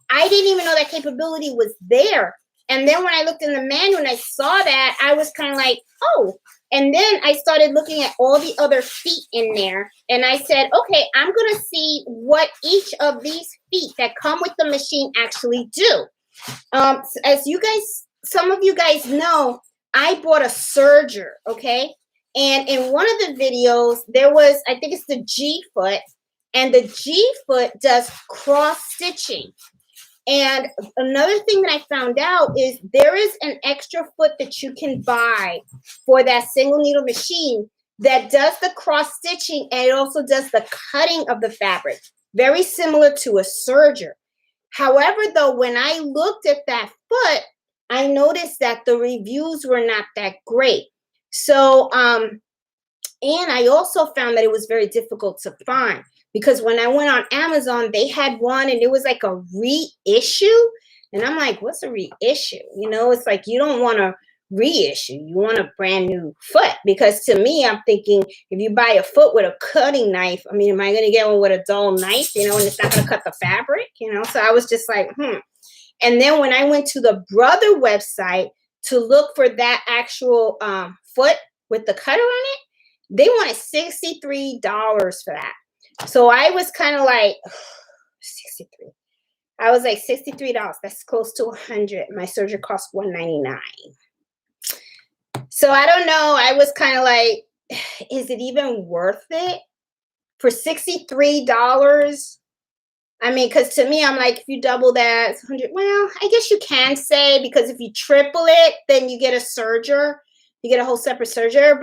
I didn't even know that capability was there. And then when I looked in the manual and I saw that, I was kind of like, oh. And then I started looking at all the other feet in there. And I said, okay, I'm going to see what each of these feet that come with the machine actually do. As you guys, some of you guys know, I bought a serger, okay? And in one of the videos, there was, I think it's the G foot. And the G foot does cross stitching. And another thing that I found out is there is an extra foot that you can buy for that single needle machine that does the cross stitching, and it also does the cutting of the fabric, very similar to a serger. However, though, when I looked at that foot, I noticed that the reviews were not that great. So, and I also found that it was very difficult to find, because when I went on Amazon, they had one and it was like a reissue. And I'm like, what's a reissue? You know, it's like, you don't want to reissue. You want a brand new foot. Because to me, I'm thinking, if you buy a foot with a cutting knife, I mean, am I going to get one with a dull knife, you know, and it's not going to cut the fabric, you know? So I was just like, And then when I went to the Brother website to look for that actual foot with the cutter on it, they wanted $63 for that. So I was kind of like, 63. I was like, $63. That's close to 100. My serger cost $199. So I don't know. I was kind of like, is it even worth it for $63? I mean, because to me, I'm like, if you double that, it's 100. Well, I guess you can say, because if you triple it, then you get a serger. You get a whole separate serger.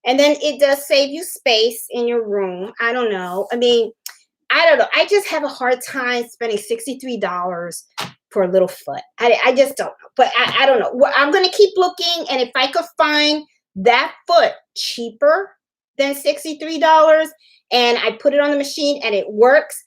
And then it does save you space in your room. I don't know. I mean, I don't know. I just have a hard time spending $63 for a little foot. I just don't know. But I don't know. Well, I'm going to keep looking. And if I could find that foot cheaper than $63 and I put it on the machine and it works,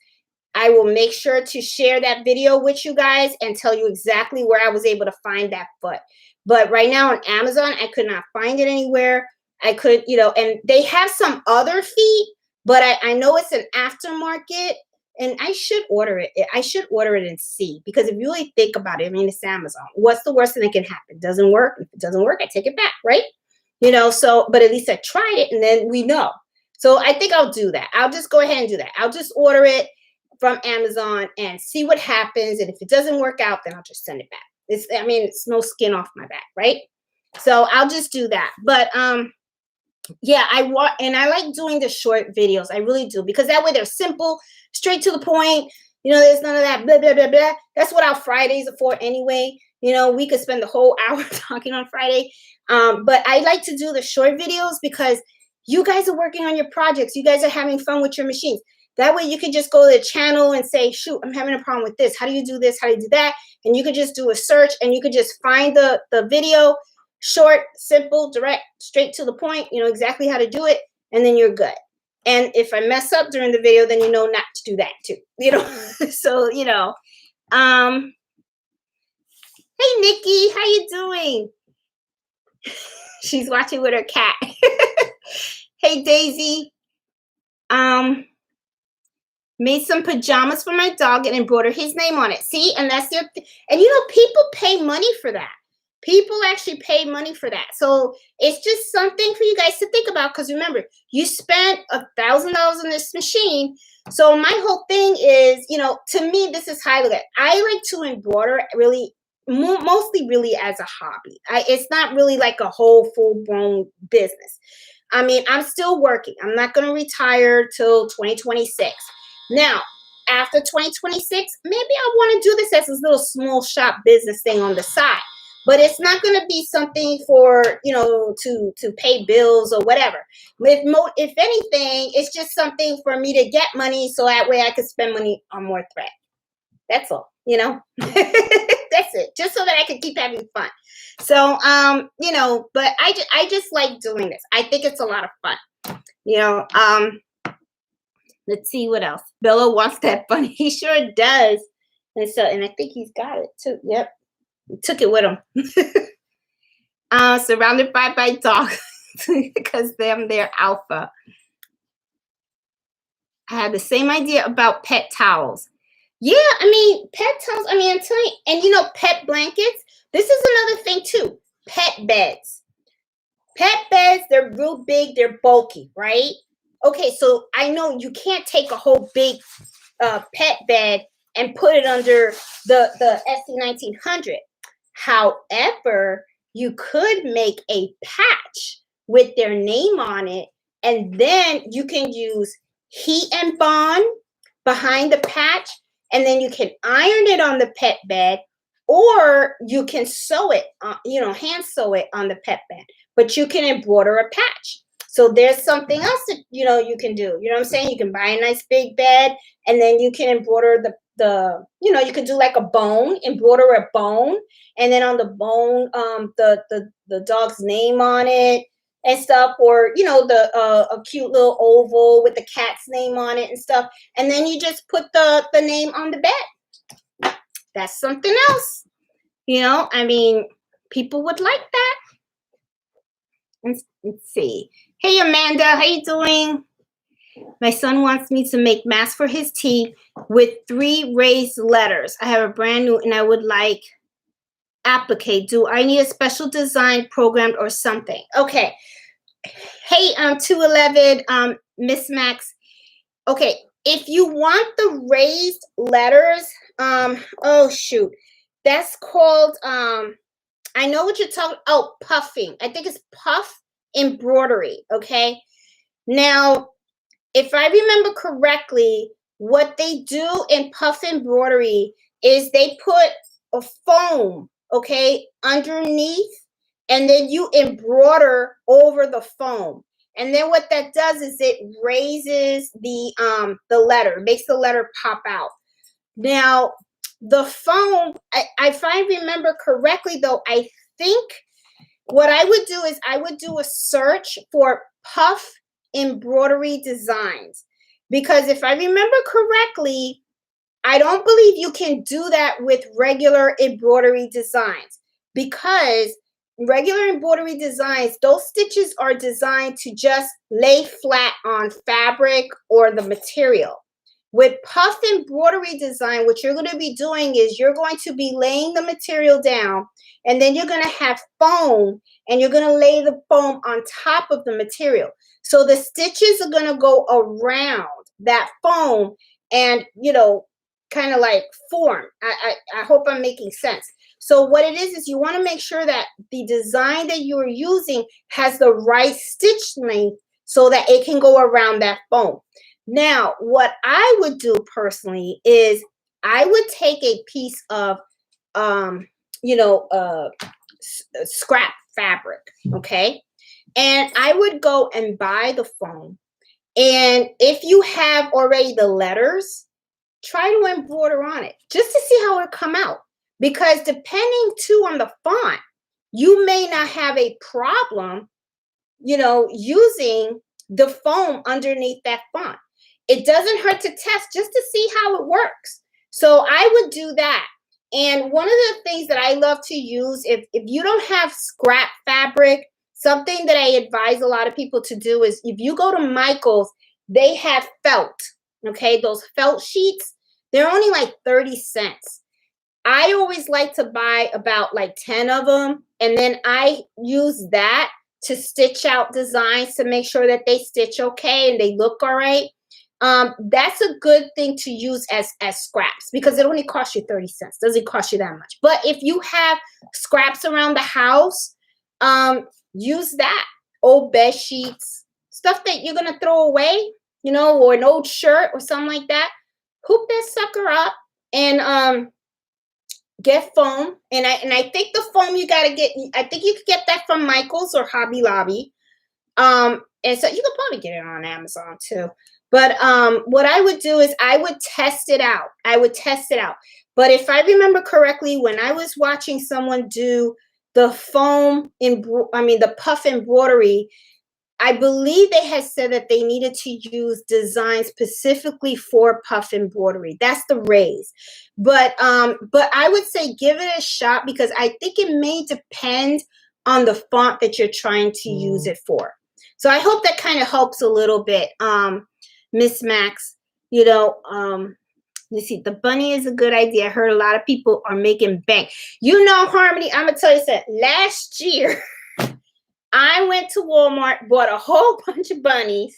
I will make sure to share that video with you guys and tell you exactly where I was able to find that foot. But right now on Amazon, I could not find it anywhere. I could, you know, and they have some other feet, but I know it's an aftermarket, and I should order it. I should order it and see, because if you really think about it, I mean, it's Amazon. What's the worst thing that can happen? Doesn't work. If it doesn't work, I take it back, right? You know, so, but at least I tried it, and then we know. So I think I'll do that. I'll just go ahead and do that. I'll just order it from Amazon and see what happens. And if it doesn't work out, then I'll just send it back. It's no skin off my back, right? So I'll just do that. But yeah, I like doing the short videos. I really do, because that way they're simple, straight to the point. You know, there's none of that blah, blah, blah, blah. That's what our Fridays are for anyway. You know, we could spend the whole hour talking on Friday. But I like to do the short videos because you guys are working on your projects. You guys are having fun with your machines. That way you can just go to the channel and say, shoot, I'm having a problem with this. How do you do this? How do you do that? And you could just do a search and you could just find the video, short, simple, direct, straight to the point. You know exactly how to do it, and then you're good. And if I mess up during the video, then you know not to do that too. You know, so, you know. Hey, Nikki, how you doing? She's watching with her cat. Hey, Daisy. Made some pajamas for my dog and embroidered his name on it. See, and that's your and you know, people pay money for that. People actually pay money for that. So it's just something for you guys to think about, because remember, you spent $1,000 on this machine. So my whole thing is, you know, to me, this is how I look at it. I like to embroider really, mostly really as a hobby. It's not really like a whole full-blown business. I mean, I'm still working. I'm not going to retire till 2026. Now, after 2026, maybe I want to do this as a little small shop business thing on the side. But it's not going to be something for, you know, to pay bills or whatever. If anything, it's just something for me to get money so that way I can spend money on more thread. That's all, you know. That's it. Just so that I can keep having fun. So, you know, but I just like doing this. I think it's a lot of fun. You know, let's see what else. Bella wants that bunny. He sure does. And I think he's got it too. Yep. He took it with him. Surrounded by dogs because they're alpha. I had the same idea about pet towels. Yeah, I mean, pet towels, I mean, I'm telling you, and you know, pet blankets. This is another thing too. Pet beds. Pet beds, they're real big, they're bulky, right? Okay, so I know you can't take a whole big pet bed and put it under the SC1900. However, you could make a patch with their name on it, and then you can use heat and bond behind the patch, and then you can iron it on the pet bed, or you can sew it, hand sew it on the pet bed, but you can embroider a patch. So there's something else that, you can do. You know what I'm saying? You can buy a nice big bed, and then you can embroider you can do like a bone, embroider a bone, and then on the bone, the dog's name on it and stuff, or a cute little oval with the cat's name on it and stuff, and then you just put the name on the bed. That's something else. I mean, people would like that. Let's see. Hey, Amanda, how you doing? My son wants me to make masks for his teeth with 3 raised letters. I have a brand new, and I would like applique. Do I need a special design programmed or something? Okay. Hey, 211, Miss Max. Okay, if you want the raised letters, oh shoot, that's called, I know what you're talking. Oh, puffing. I think it's puff embroidery. Okay. Now, if I remember correctly, what they do in puff embroidery is they put a foam, okay, underneath, and then you embroider over the foam. And then what that does is it raises the letter, makes the letter pop out. Now, the foam, if I remember correctly, though, I think what I would do is I would do a search for puff embroidery designs, because if I remember correctly, I don't believe you can do that with regular embroidery designs, because regular embroidery designs, those stitches are designed to just lay flat on fabric or the material. With puff embroidery design, what you're going to be doing is you're going to be laying the material down, and then you're going to have foam, and you're going to lay the foam on top of the material. So the stitches are going to go around that foam and, kind of like form. I hope I'm making sense. So what it is you want to make sure that the design that you're using has the right stitch length so that it can go around that foam. Now, what I would do personally is I would take a piece of, scrap fabric, okay? And I would go and buy the foam. And if you have already the letters, try to embroider on it just to see how it'll come out. Because depending too on the font, you may not have a problem, using the foam underneath that font. It doesn't hurt to test just to see how it works. So I would do that. And one of the things that I love to use, if you don't have scrap fabric, something that I advise a lot of people to do is if you go to Michael's, they have felt, okay? Those felt sheets, they're only like 30 cents. I always like to buy about like 10 of them, and then I use that to stitch out designs to make sure that they stitch okay and they look all right. That's a good thing to use as scraps, because it only costs you 30 cents. Doesn't cost you that much. But if you have scraps around the house, use that. Old bed sheets, stuff that you're gonna throw away, or an old shirt or something like that. Hoop that sucker up and get foam. And I think the foam you gotta get. I think you could get that from Michael's or Hobby Lobby. And so you could probably get it on Amazon too. But what I would do is I would test it out. But if I remember correctly, when I was watching someone do the the puff embroidery, I believe they had said that they needed to use designs specifically for puff embroidery. That's the raise. But I would say give it a shot, because I think it may depend on the font that you're trying to use it for. So I hope that kind of helps a little bit. Miss Max, let's see, the bunny is a good idea. I heard a lot of people are making bank. Harmony, I'm going to tell you something. Last year, I went to Walmart, bought a whole bunch of bunnies,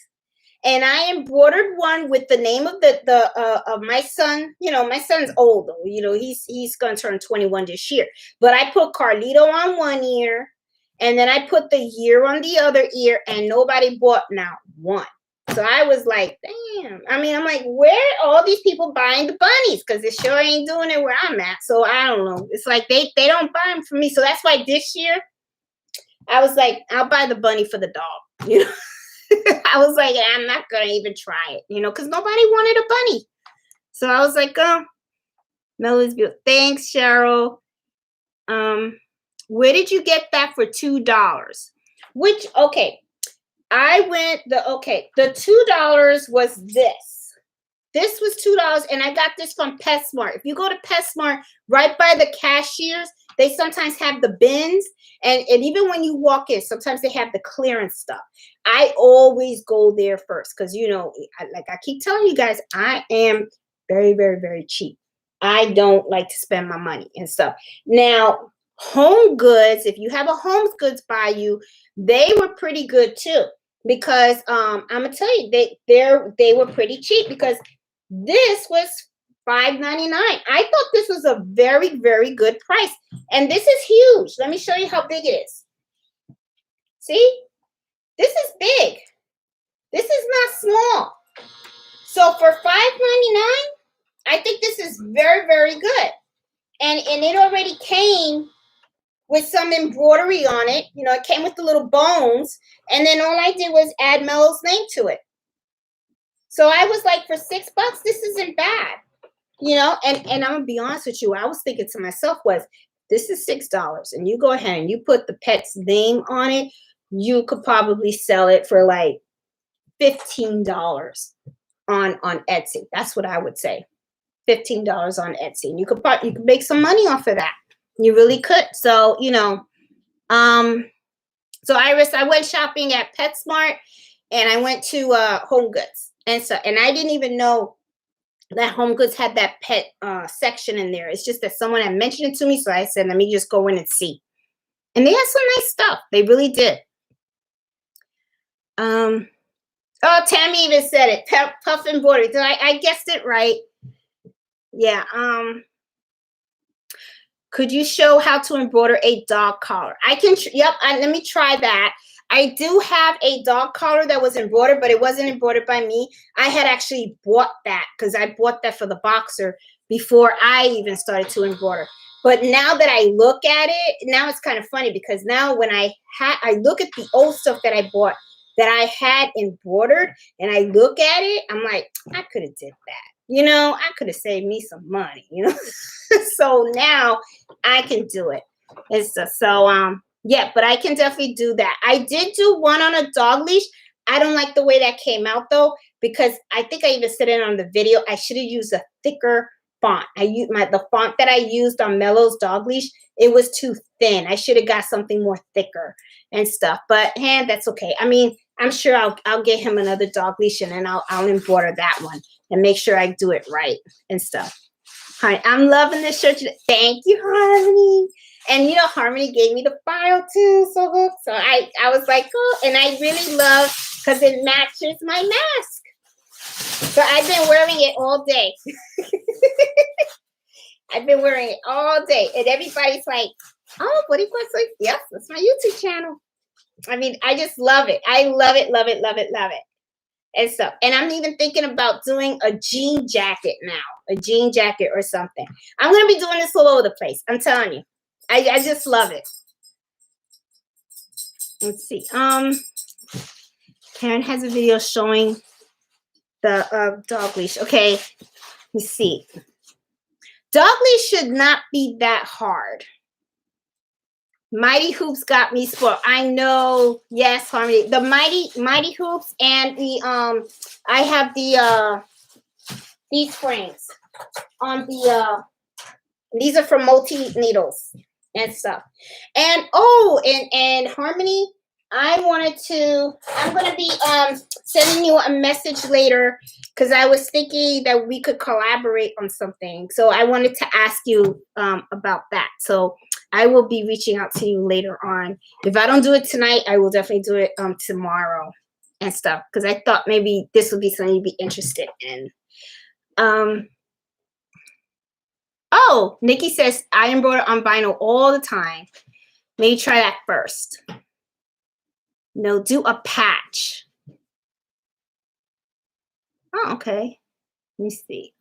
and I embroidered one with the name of of my son. My son's old, though. He's going to turn 21 this year. But I put Carlito on one ear, and then I put the year on the other ear, and nobody bought now one. So I was like, damn. I mean, I'm like, where are all these people buying the bunnies? Because it sure ain't doing it where I'm at. So I don't know. It's like they don't buy them for me. So that's why this year I was like, I'll buy the bunny for the dog. You know, I was like, I'm not gonna even try it. You know, because nobody wanted a bunny. So I was like, oh, Melody's beautiful. Thanks, Cheryl. Where did you get that for $2? Which okay. The $2 was this. This was $2, and I got this from PetSmart. If you go to PetSmart, right by the cashiers, they sometimes have the bins, and even when you walk in, sometimes they have the clearance stuff. I always go there first because, you know, like I keep telling you guys, I am very, very, very cheap. I don't like to spend my money and stuff. Now, Home Goods, if you have a Home Goods by you, they were pretty good too. Because I'm gonna tell you, they were pretty cheap because this was $5.99. I thought this was a very, very good price. And this is huge. Let me show you how big it is. See? This is big. This is not small. So for $5.99, I think this is very, very good. And it already came with some embroidery on it. You know, it came with the little bones. And then all I did was add Mello's name to it. So I was like, for $6, this isn't bad. You know, and I'm gonna be honest with you, I was thinking to myself was, this is $6, and you go ahead and you put the pet's name on it, you could probably sell it for like $15 on Etsy. That's what I would say. $15 on Etsy. And you could make some money off of that. You really could. So, you know, so Iris, I went shopping at PetSmart and I went to Home Goods. And I didn't even know that Home Goods had that pet section in there. It's just that someone had mentioned it to me. So I said, let me just go in and see. And they had some nice stuff. They really did. Oh, Tammy even said it. Puff embroidery. Did I guessed it right? Yeah. Could you show how to embroider a dog collar? I can. Yep. Let me try that. I do have a dog collar that was embroidered, but it wasn't embroidered by me. I had actually bought that because I bought that for the boxer before I even started to embroider. But now that I look at it, now it's kind of funny because now when I look at the old stuff that I bought that I had embroidered and I look at it, I'm like, I could have did that. You know, I could have saved me some money, you know. So now I can do it. It's just, so yeah, but I can definitely do that. I did do one on a dog leash. I don't like the way that came out though, because I think I even said it on the video. I should have used a thicker font. I used the font that I used on Mello's dog leash. It was too thin. I should have got something more thicker and stuff. But hey, that's okay. I mean, I'm sure I'll get him another dog leash and then I'll embroider that one and make sure I do it right and stuff. Hi, I'm loving this shirt today. Thank you, Harmony. And you know, Harmony gave me the file too. So I was like, oh, and I really love because it matches my mask. So I've been wearing it all day. I've been wearing it all day. And everybody's like, oh, what do you want to say? Yes, that's my YouTube channel. I mean, I just love it. I love it, love it, love it, love it. And so, and I'm even thinking about doing a jean jacket now, a jean jacket or something. I'm going to be doing this all over the place. I'm telling you. I just love it. Let's see. Karen has a video showing the dog leash. Okay. Let's see. Dog leash should not be that hard. Mighty Hoops got me spoiled. I know. Yes, Harmony. The Mighty Hoops and the I have the these frames on the these are from multi needles and stuff. And oh, and Harmony, I'm gonna be sending you a message later because I was thinking that we could collaborate on something. So I wanted to ask you about that. So I will be reaching out to you later on. If I don't do it tonight, I will definitely do it tomorrow and stuff because I thought maybe this would be something you'd be interested in. Oh, Nikki says, I embroider on vinyl all the time. Maybe try that first. No, do a patch. Oh, okay. Let me see.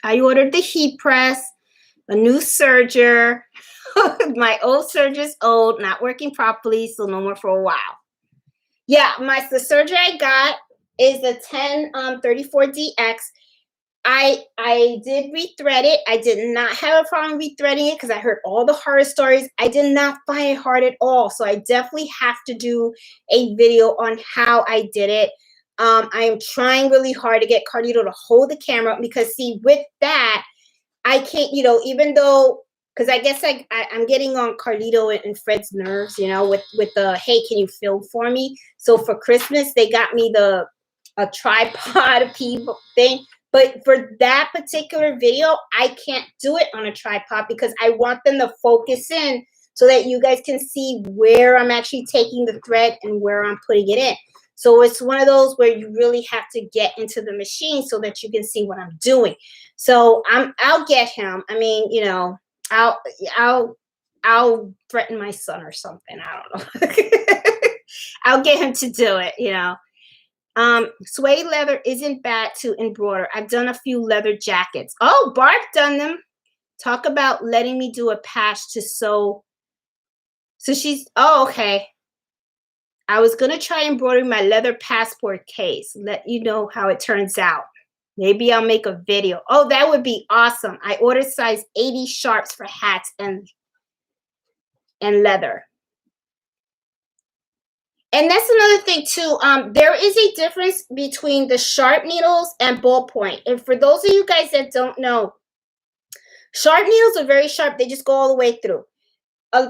I ordered the heat press, a new serger. My old serger's old, not working properly, so no more for a while. Yeah, the serger I got is the 1034DX. I did rethread it. I did not have a problem rethreading it because I heard all the horror stories. I did not find it hard at all. So I definitely have to do a video on how I did it. I am trying really hard to get Carlito to hold the camera because see, with that, I can't, even though, because I guess I'm getting on Carlito and Fred's nerves, with the, hey, can you film for me? So for Christmas, they got me a tripod people thing. But for that particular video, I can't do it on a tripod because I want them to focus in so that you guys can see where I'm actually taking the thread and where I'm putting it in. So it's one of those where you really have to get into the machine so that you can see what I'm doing. So I'll get him. I mean, I'll threaten my son or something. I don't know. I'll get him to do it, Suede leather isn't bad to embroider. I've done a few leather jackets. Oh, Barb done them. Talk about letting me do a patch to sew. So oh, okay. I was going to try embroidering my leather passport case. Let you know how it turns out. Maybe I'll make a video. Oh, that would be awesome. I ordered size 80 sharps for hats and leather. And that's another thing too. There is a difference between the sharp needles and ballpoint. And for those of you guys that don't know, sharp needles are very sharp. They just go all the way through.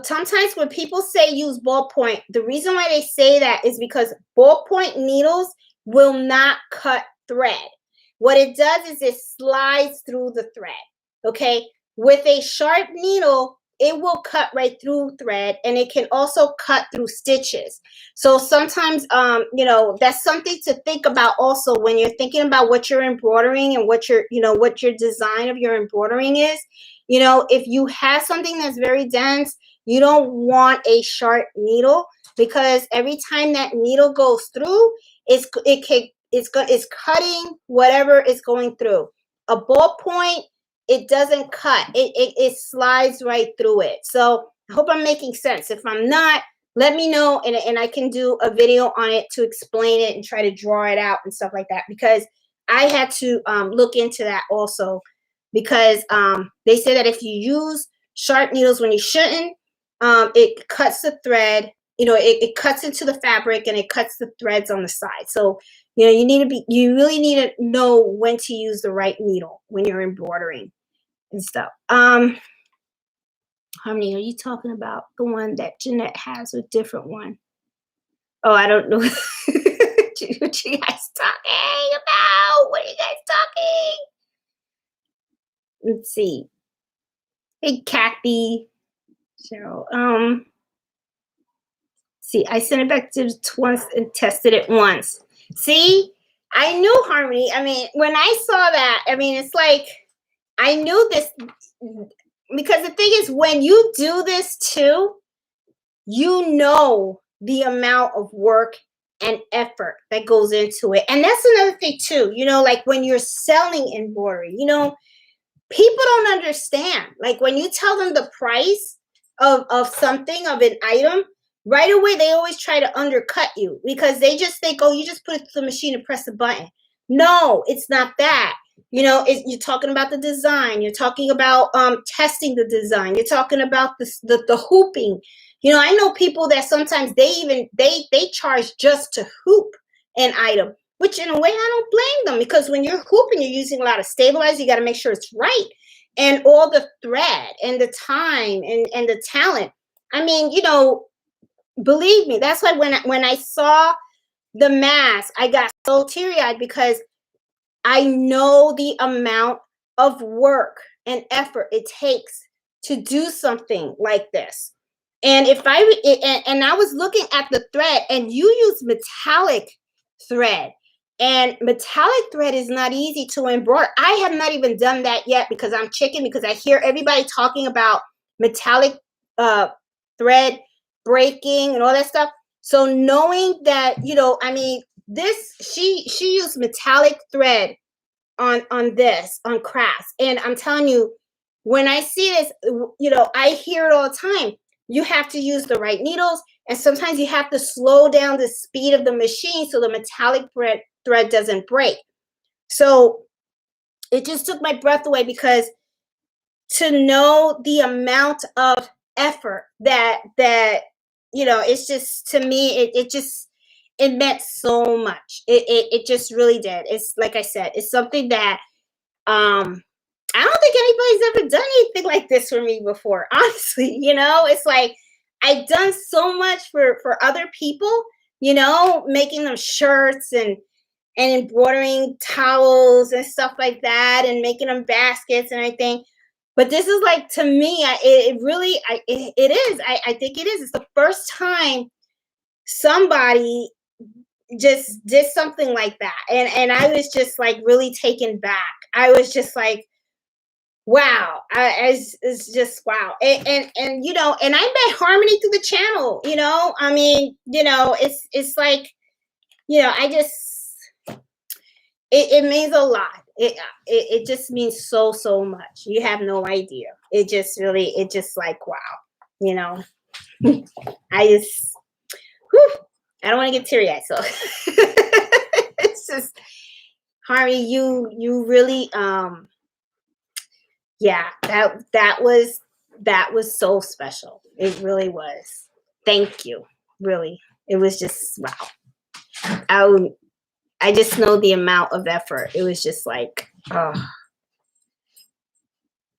Sometimes when people say use ballpoint, the reason why they say that is because ballpoint needles will not cut thread. What it does is it slides through the thread. Okay. With a sharp needle, it will cut right through thread, and it can also cut through stitches. So sometimes, that's something to think about also when you're thinking about what you're embroidering and what your design of your embroidering is. If you have something that's very dense, you don't want a sharp needle because every time that needle goes through, it's cutting whatever is going through. A ballpoint, it doesn't cut. It slides right through it. So I hope I'm making sense. If I'm not, let me know, and I can do a video on it to explain it and try to draw it out and stuff like that, because I had to look into that also, because they say that if you use sharp needles when you shouldn't, it cuts the thread. It cuts into the fabric and it cuts the threads on the side. So you really need to know when to use the right needle when you're embroidering and stuff. How many are you talking about? The one that Jeanette has, a different one? Oh, I don't know. What you guys talking about? What are you guys talking? Let's see. Hey, Kathy. Cheryl. See, I sent it back to once and tested it once. See, I knew Harmony. I mean, when I saw that, I mean, it's like I knew this, because the thing is, when you do this too, the amount of work and effort that goes into it. And that's another thing too, like when you're selling embroidery, people don't understand. Like when you tell them the price of something, of an item, right away they always try to undercut you because they just think, oh, you just put it through the machine and press a button. No, it's not that. You're talking about the design. You're talking about testing the design. You're talking about the hooping. I know people that sometimes they charge just to hoop an item, which in a way I don't blame them, because when you're hooping, you're using a lot of stabilizer. You got to make sure it's right, and all the thread and the time and the talent. I mean, believe me, that's why when I saw the mask, I got so teary-eyed, because I know the amount of work and effort it takes to do something like this. And I was looking at the thread, and you use metallic thread, and metallic thread is not easy to embroider. I have not even done that yet because I'm chicken, because I hear everybody talking about metallic thread breaking and all that stuff. So knowing that, I mean, this, she used metallic thread on this, on crafts. And I'm telling you, when I see this, you know, I hear it all the time. You have to use the right needles, and sometimes you have to slow down the speed of the machine so the metallic thread doesn't break. So it just took my breath away, because to know the amount of effort that you know, it's just, to me, it meant so much. It just really did. It's like I said, it's something that I don't think anybody's ever done anything like this for me before, honestly. You know, it's like I've done so much for other people, you know, making them shirts and embroidering towels and stuff like that, and making them baskets and everything. But this is like, to me, it really, it is. I think it is. It's the first time somebody just did something like that, and I was just like really taken back. I was just like, wow. It's just wow. And you know, and I met Harmony through the channel. You know, I mean, you know, it's like, you know, I just, it means a lot. It just means so much. You have no idea. It just really, it just like, wow. You know, I just, whew, I don't want to get teary eyed. So it's just, Harmony, you really, yeah, that was so special. It really was. Thank you. Really, it was just wow. I just know the amount of effort. It was just like, oh,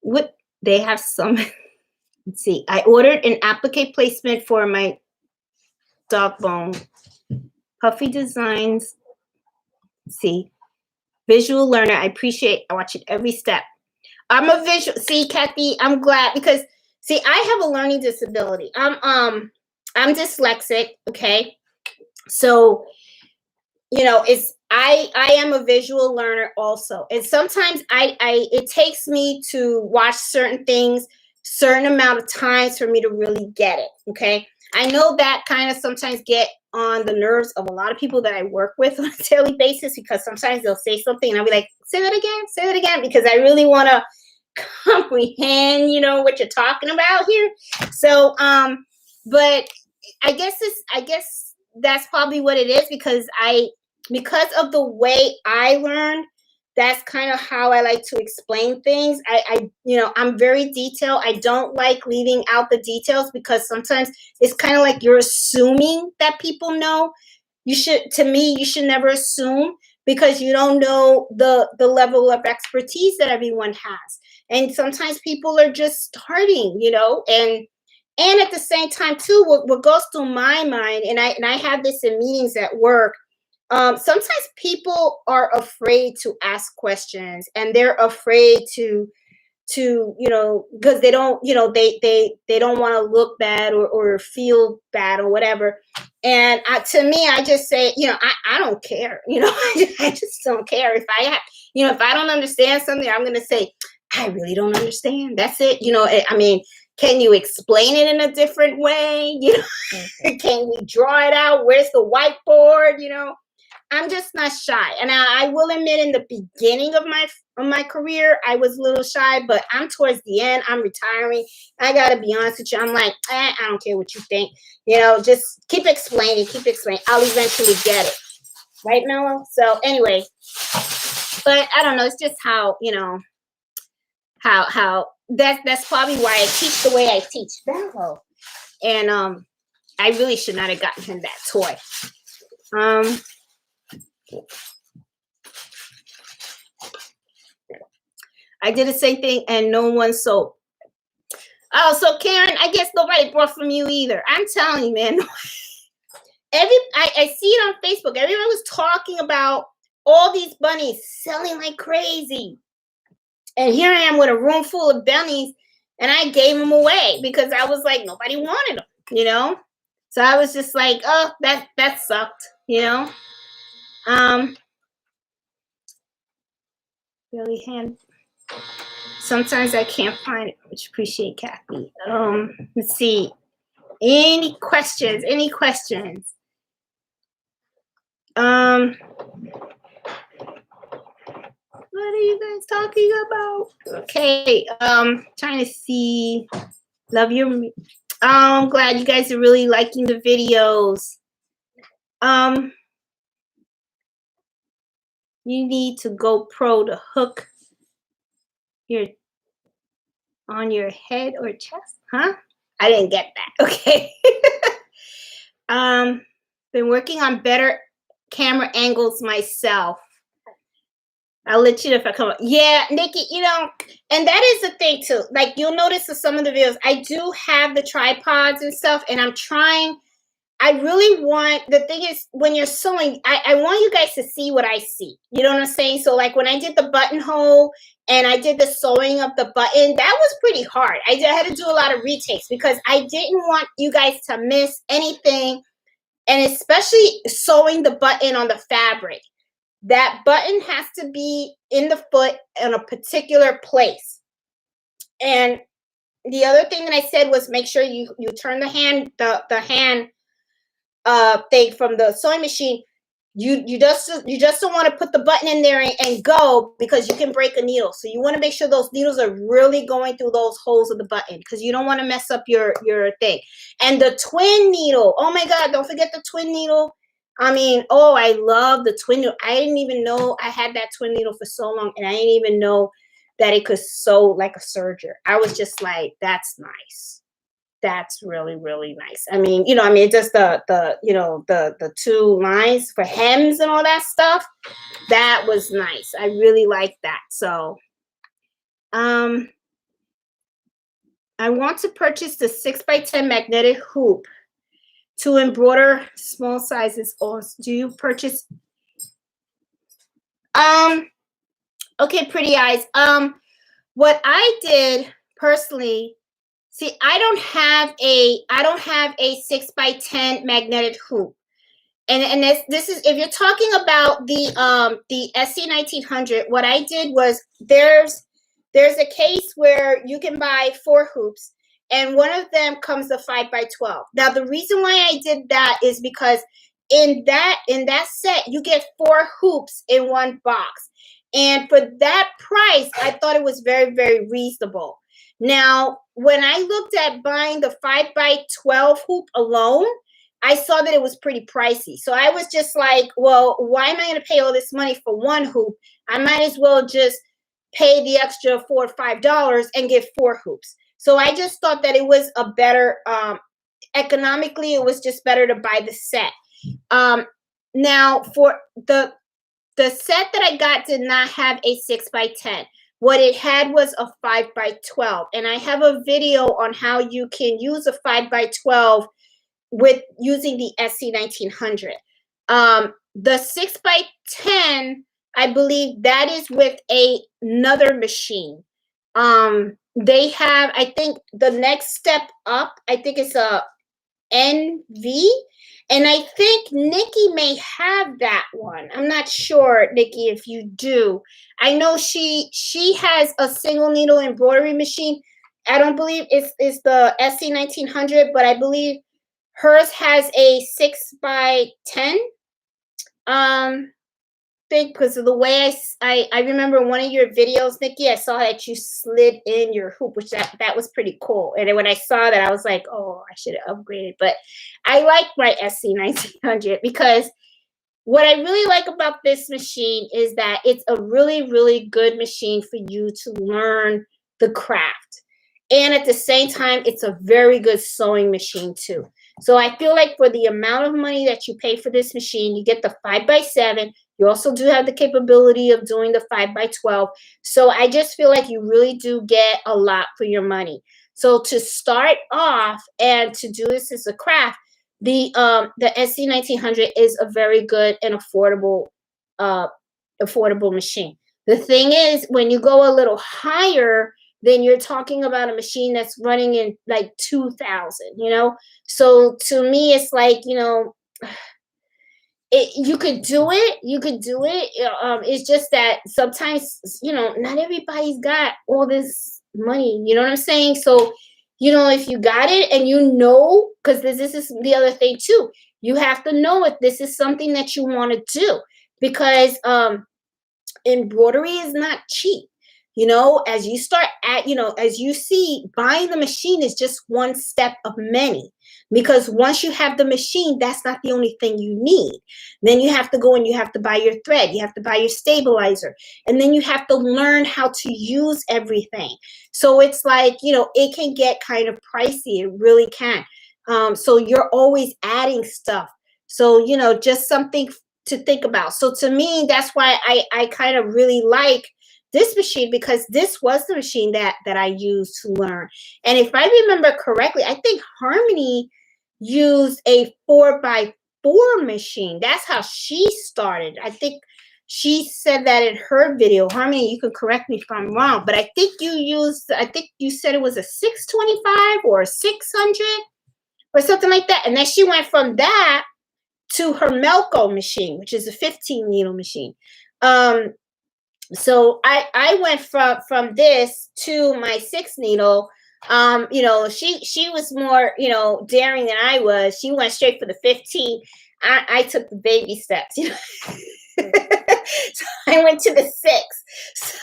what they have some. Let's see. I ordered an applique placement for my dog bone. Puffy designs. Let's see, visual learner. I watch it every step. I'm a visual. See, Kathy, I'm glad, because see, I have a learning disability. I'm dyslexic. Okay, so you know, it's I am a visual learner also, and sometimes I it takes me to watch certain things certain amount of times for me to really get it. Okay, I know that kind of sometimes get on the nerves of a lot of people that I work with on a daily basis, because sometimes they'll say something and I'll be like, say that again, because I really want to comprehend, you know, what you're talking about here. So but I guess that's probably what it is, because of the way I learned, that's kind of how I like to explain things. I you know, I'm very detailed. I don't like leaving out the details, because sometimes it's kind of like you're assuming that people know. To me, you should never assume, because you don't know the level of expertise that everyone has. And sometimes people are just starting, you know, and at the same time too, what goes through my mind, and I have this in meetings at work. Sometimes people are afraid to ask questions, and they're afraid to you know, because they don't, you know, they don't want to look bad or feel bad or whatever. And to me, I just say, you know, I don't care, you know. I just don't care. If I have, you know, if I don't understand something, I'm going to say, I really don't understand. That's it. You know, I mean, can you explain it in a different way? You know, can we draw it out? Where's the whiteboard? You know, I'm just not shy. And I will admit, in the beginning of my career, I was a little shy, but I'm towards the end. I'm retiring. I got to be honest with you. I'm like, I don't care what you think. You know, just keep explaining. I'll eventually get it. Right, Mello? So anyway, but I don't know. It's just how, you know, how that's probably why I teach the way I teach. Mello. And I really should not have gotten him that toy. I did the same thing, and no one sold. Oh, so Karen, I guess nobody bought from you either. I'm telling you, man. I see it on Facebook. Everyone was talking about all these bunnies selling like crazy. And here I am with a room full of bunnies, and I gave them away because I was like, nobody wanted them, you know? So I was just like, oh, that sucked, you know? Really hand. Sometimes I can't find it, which appreciate Kathy. Let's see. Any questions? What are you guys talking about? Okay, trying to see. Love your. I'm glad you guys are really liking the videos. You need to go pro to hook your on your head or chest, huh? I didn't get that. Okay. Been working on better camera angles myself. I'll let you know if I come up. Yeah, Nikki, you know, and that is the thing too. Like you'll notice in some of the videos, I do have the tripods and stuff, and I'm trying. I really want, the thing is, when you're sewing, I want you guys to see what I see. You know what I'm saying? So like when I did the buttonhole and I did the sewing of the button, that was pretty hard. I had to do a lot of retakes because I didn't want you guys to miss anything, and especially sewing the button on the fabric. That button has to be in the foot in a particular place. And the other thing that I said was make sure you turn the hand thing from the sewing machine. You just don't want to put the button in there and go, because you can break a needle. So you want to make sure those needles are really going through those holes of the button, because you don't want to mess up your thing. And the twin needle, oh my God, don't forget the twin needle. I mean, oh, I love the twin needle. I didn't even know I had that twin needle for so long, and I didn't even know that it could sew like a serger. I was just like, that's nice. That's really, really nice. I mean, you know, I mean, just the you know, the two lines for hems and all that stuff. That was nice. I really like that. So, I want to purchase the 6x10 magnetic hoop to embroider small sizes. Or do you purchase? Okay, pretty eyes. What I did personally. See, I don't have a 6x10 magnetic hoop. And this is, if you're talking about the SC 1900, what I did was there's a case where you can buy 4 hoops, and one of them comes a 5x12. Now the reason why I did that is because in that set you get 4 hoops in one box. And for that price, I thought it was very, very reasonable. Now, when I looked at buying the 5x12 hoop alone, I saw that it was pretty pricey. So I was just like, well, why am I going to pay all this money for one hoop? I might as well just pay the extra $4 or $5 and get 4 hoops. So I just thought that it was a better, economically, it was just better to buy the set. Now, for the set that I got did not have a 6x10. What it had was a 5x12. And I have a video on how you can use a 5x12 with using the SC 1900. The 6x10, I believe that is with another machine. They have, I think the next step up, I think it's a NV. And I think Nikki may have that one. I'm not sure, Nikki, if you do. I know she has a single needle embroidery machine. I don't believe it's the SC 1900, but I believe hers has a 6x10. Think, because of the way I remember one of your videos, Nikki, I saw that you slid in your hoop, which that was pretty cool. And then when I saw that, I was like, oh, I should have upgraded. But I like my SC 1900 because what I really like about this machine is that it's a really, really good machine for you to learn the craft. And at the same time, it's a very good sewing machine too. So I feel like for the amount of money that you pay for this machine, you get the 5x7. You also do have the capability of doing the 5x12. So I just feel like you really do get a lot for your money. So to start off and to do this as a craft, the SC 1900 is a very good and affordable machine. The thing is, when you go a little higher, then you're talking about a machine that's running in like 2,000, you know? So to me, it's like, you know, you could do it. It's just that sometimes, you know, not everybody's got all this money. You know what I'm saying? So you know, if you got it and you know, because this is the other thing too, you have to know if this is something that you want to do, because embroidery is not cheap. You know, as you start at, you know, as you see, buying the machine is just one step of many, because once you have the machine, that's not the only thing you need. Then you have to go and you have to buy your thread, you have to buy your stabilizer, and then you have to learn how to use everything. So it's like, you know, it can get kind of pricey. It really can. So you're always adding stuff. So, you know, just something to think about. So to me, that's why I kind of really like this machine, because this was the machine that I used to learn. And if I remember correctly, I think Harmony used a 4x4 machine. That's how she started. I think she said that in her video. Harmony, you can correct me if I'm wrong, but I think you said it was a 625 or a 600 or something like that. And then she went from that to her Melco machine, which is a 15 needle machine. So I went from this to my 6 needle. You know, she was more, you know, daring than I was. She went straight for the 15. I took the baby steps, you know. So I went to the 6.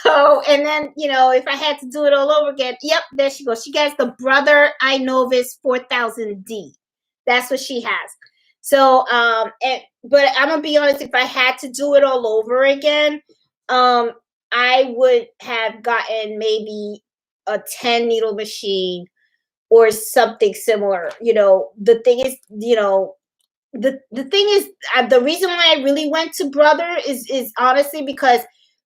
So, and then, you know, if I had to do it all over again, yep, there she goes. She has the Brother Inovis 4000D. That's what she has. So, but I'm gonna be honest, if I had to do it all over again, I would have gotten maybe a 10 needle machine or something similar. You know, the thing is, you know, the thing is, the reason why I really went to Brother is honestly because,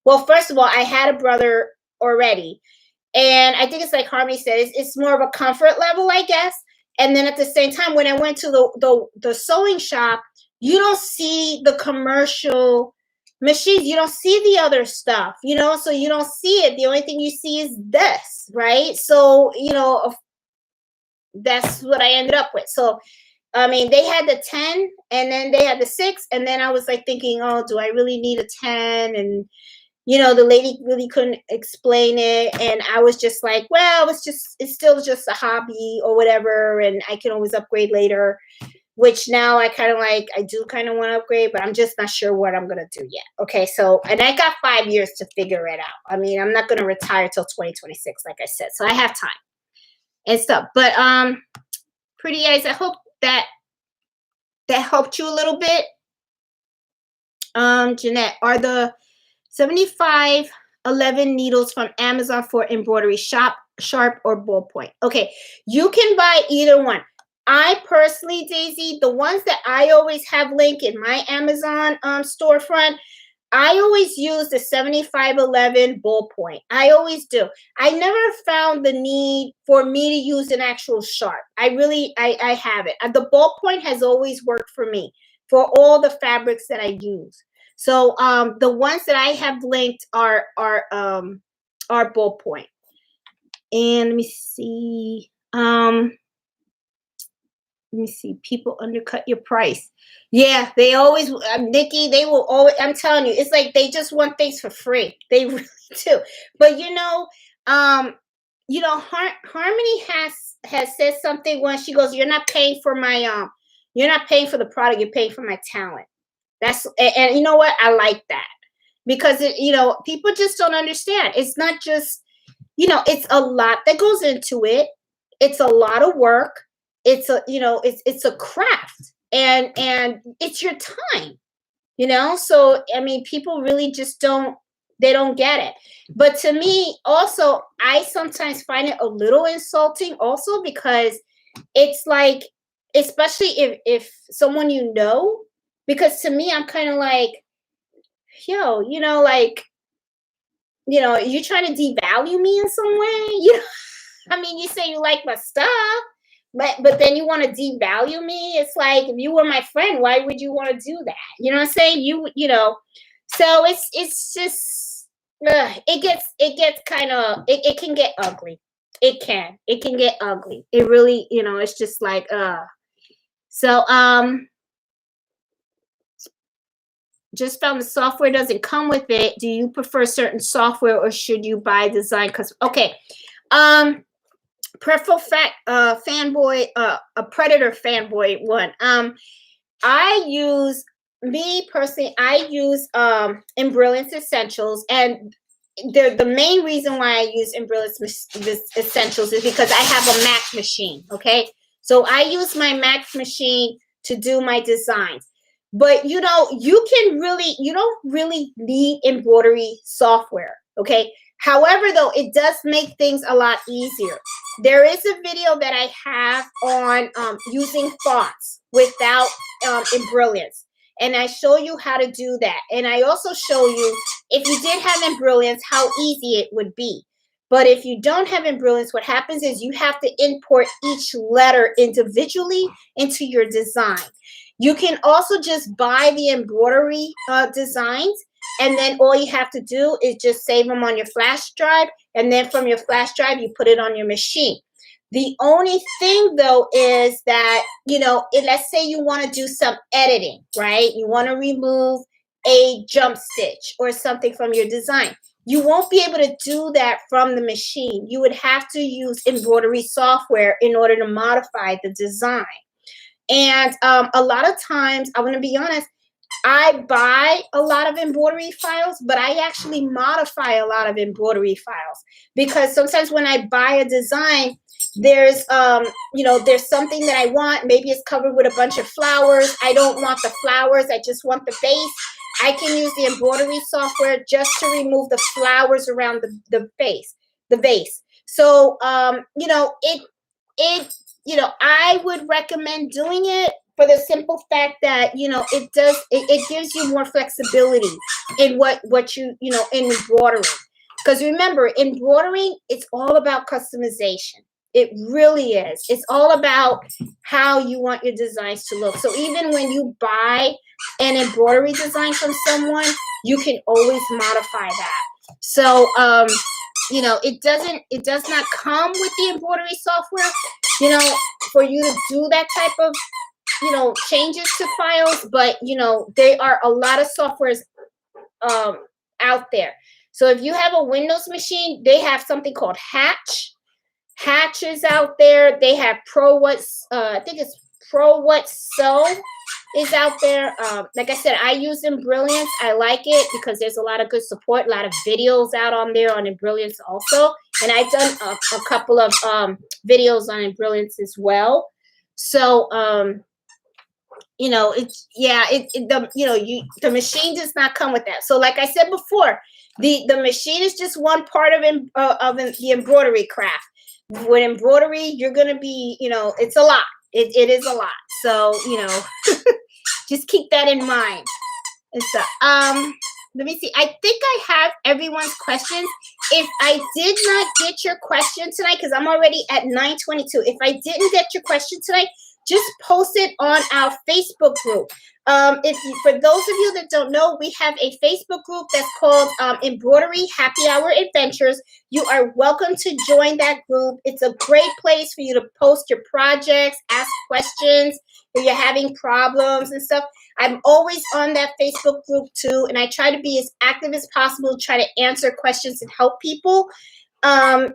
well, first of all, I had a Brother already, and I think it's like Harmony said, it's more of a comfort level, I guess. And then at the same time, when I went to the sewing shop, you don't see the commercial machines. You don't see the other stuff, you know, so you don't see it. The only thing you see is this, right? So, you know, that's what I ended up with. So, I mean, they had the 10 and then they had the 6. And then I was like thinking, oh, do I really need a 10? And, you know, the lady really couldn't explain it. And I was just like, well, it's still just a hobby or whatever. And I can always upgrade later, which now I do kind of want to upgrade, but I'm just not sure what I'm going to do yet. Okay. So, and I got 5 years to figure it out. I mean, I'm not going to retire till 2026, like I said. So I have time and stuff, but, pretty eyes, I hope that helped you a little bit. Jeanette, are the 7511 needles from Amazon for embroidery sharp or ballpoint? Okay, you can buy either one. I personally, Daisy, the ones that I always have linked in my Amazon storefront, I always use the 7511 ballpoint. I always do. I never found the need for me to use an actual sharp. I have it. The ballpoint has always worked for me for all the fabrics that I use. So the ones that I have linked are ballpoint. And let me see. Let me see. People undercut your price. Yeah, they always, Nikki, they will always, I'm telling you, it's like they just want things for free. They really do. But Harmony has said something when she goes, you're not paying for the product, you're paying for my talent. And you know what? I like that, because people just don't understand. It's not just, it's a lot that goes into it. It's a lot of work. It's a craft, and it's your time, so I mean, people really just don't get it. But to me also, I sometimes find it a little insulting also, because it's like, especially if someone, because to me, I'm kind of like, yo, you trying to devalue me in some way. I mean, you say you like my stuff, but then you want to devalue me. It's like, if you were my friend, why would you want to do that? You know what I'm saying? So it's just, it gets kind of, it can get ugly. It can get ugly. It really, it's just like, so, just found the software doesn't come with it. Do you prefer certain software, or should you buy design? Okay. fanboy, a Predator fanboy one. I use me personally. I use Embroidery Essentials, and the main reason why I use Embroidery Essentials is because I have a Mac machine. Okay, so I use my Mac machine to do my designs. But you know, you don't really need embroidery software. Okay. However, though, it does make things a lot easier. There is a video that I have on using fonts without embrilliance, and I show you how to do that. And I also show you, if you did have embrilliance, how easy it would be. But if you don't have embrilliance, what happens is you have to import each letter individually into your design. You can also just buy the embroidery designs, and then all you have to do is just save them on your flash drive, and then from your flash drive, you put it on your machine. The only thing, though, is that, you know, let's say you want to do some editing, right? You want to remove a jump stitch or something from your design. You won't be able to do that from the machine. You would have to use embroidery software in order to modify the design. And a lot of times, I want to be honest, I buy a lot of embroidery files, but I actually modify a lot of embroidery files, because sometimes when I buy a design, there's you know, there's something that I want. Maybe it's covered with a bunch of flowers. I don't want the flowers. I just want the base. I can use the embroidery software just to remove the flowers around the vase. So you know, you know, I would recommend doing it for the simple fact that, you know, it gives you more flexibility in what you know, in embroidering. Because remember, embroidering, it's all about customization. It really is. It's all about how you want your designs to look. So even when you buy an embroidery design from someone, you can always modify that. So you know, it does not come with the embroidery software, you know, for you to do that type of, you know, changes to files. But you know, there are a lot of softwares out there. So if you have a Windows machine, they have something called Hatch is out there. They have I think it's Pro What Sew is out there. Like I said, I use Embrilliance. I like it because there's a lot of good support, a lot of videos out on there on Embrilliance also. And I've done a couple of videos on Embrilliance as well. So you know, the machine does not come with that. So like I said before, the machine is just one part of the embroidery craft. With embroidery, you're gonna be, you know, it's a lot. It is a lot. So, you know, just keep that in mind. And so, let me see. I think I have everyone's questions. If I did not get your question tonight, because I'm already at 9:22. If I didn't get your question tonight, just post it on our Facebook group. For those of you that don't know, we have a Facebook group that's called Embroidery Happy Hour Adventures. You are welcome to join that group. It's a great place for you to post your projects, ask questions if you're having problems and stuff. I'm always on that Facebook group too, and I try to be as active as possible, try to answer questions and help people. And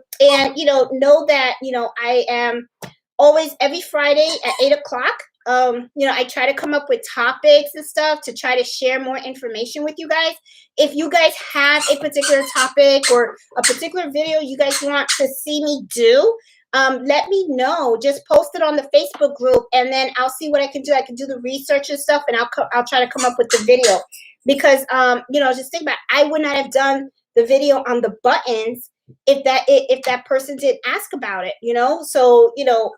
you know that, you know, I am always every Friday at 8 o'clock. You know, I try to come up with topics and stuff to try to share more information with you guys. If you guys have a particular topic or a particular video you guys want to see me do, let me know. Just post it on the Facebook group, and then I'll see what I can do. I can do the research and stuff, and I'll try to come up with the video. Because you know, just think about it, I would not have done the video on the buttons if that person didn't ask about it, you know. So, you know,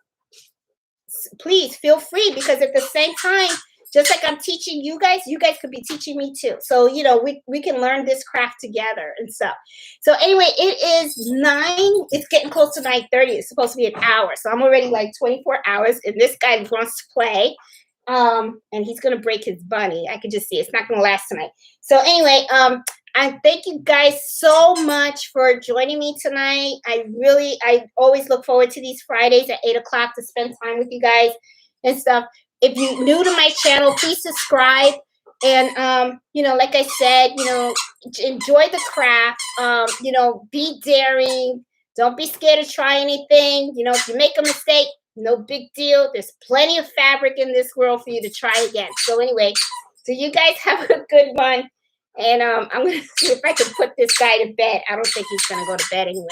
please feel free, because at the same time, just like I'm teaching you guys could be teaching me too. So, you know, we can learn this craft together and stuff. So anyway, it is 9, it's getting close to 9:30. It's supposed to be an hour. So I'm already like 24 hours, and this guy wants to play. And he's gonna break his bunny. I can just see it's not gonna last tonight. So anyway, I thank you guys so much for joining me tonight. I always look forward to these Fridays at 8 o'clock to spend time with you guys and stuff. If you're new to my channel, please subscribe. And, you know, like I said, you know, enjoy the craft. You know, be daring, Don't be scared to try anything. You know, if you make a mistake, no big deal. There's plenty of fabric in this world for you to try again. So anyway, so you guys have a good one. And I'm going to see if I can put this guy to bed. I don't think he's going to go to bed anyway.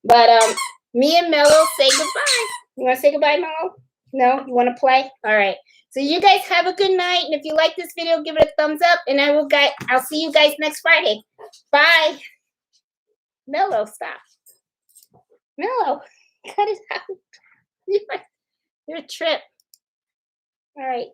But me and Mello say goodbye. You want to say goodbye, Mello? No? You want to play? All right. So you guys have a good night. And if you like this video, give it a thumbs up. And I'll see you guys next Friday. Bye. Mello, stop. Mello, cut it out. You're a trip. All right.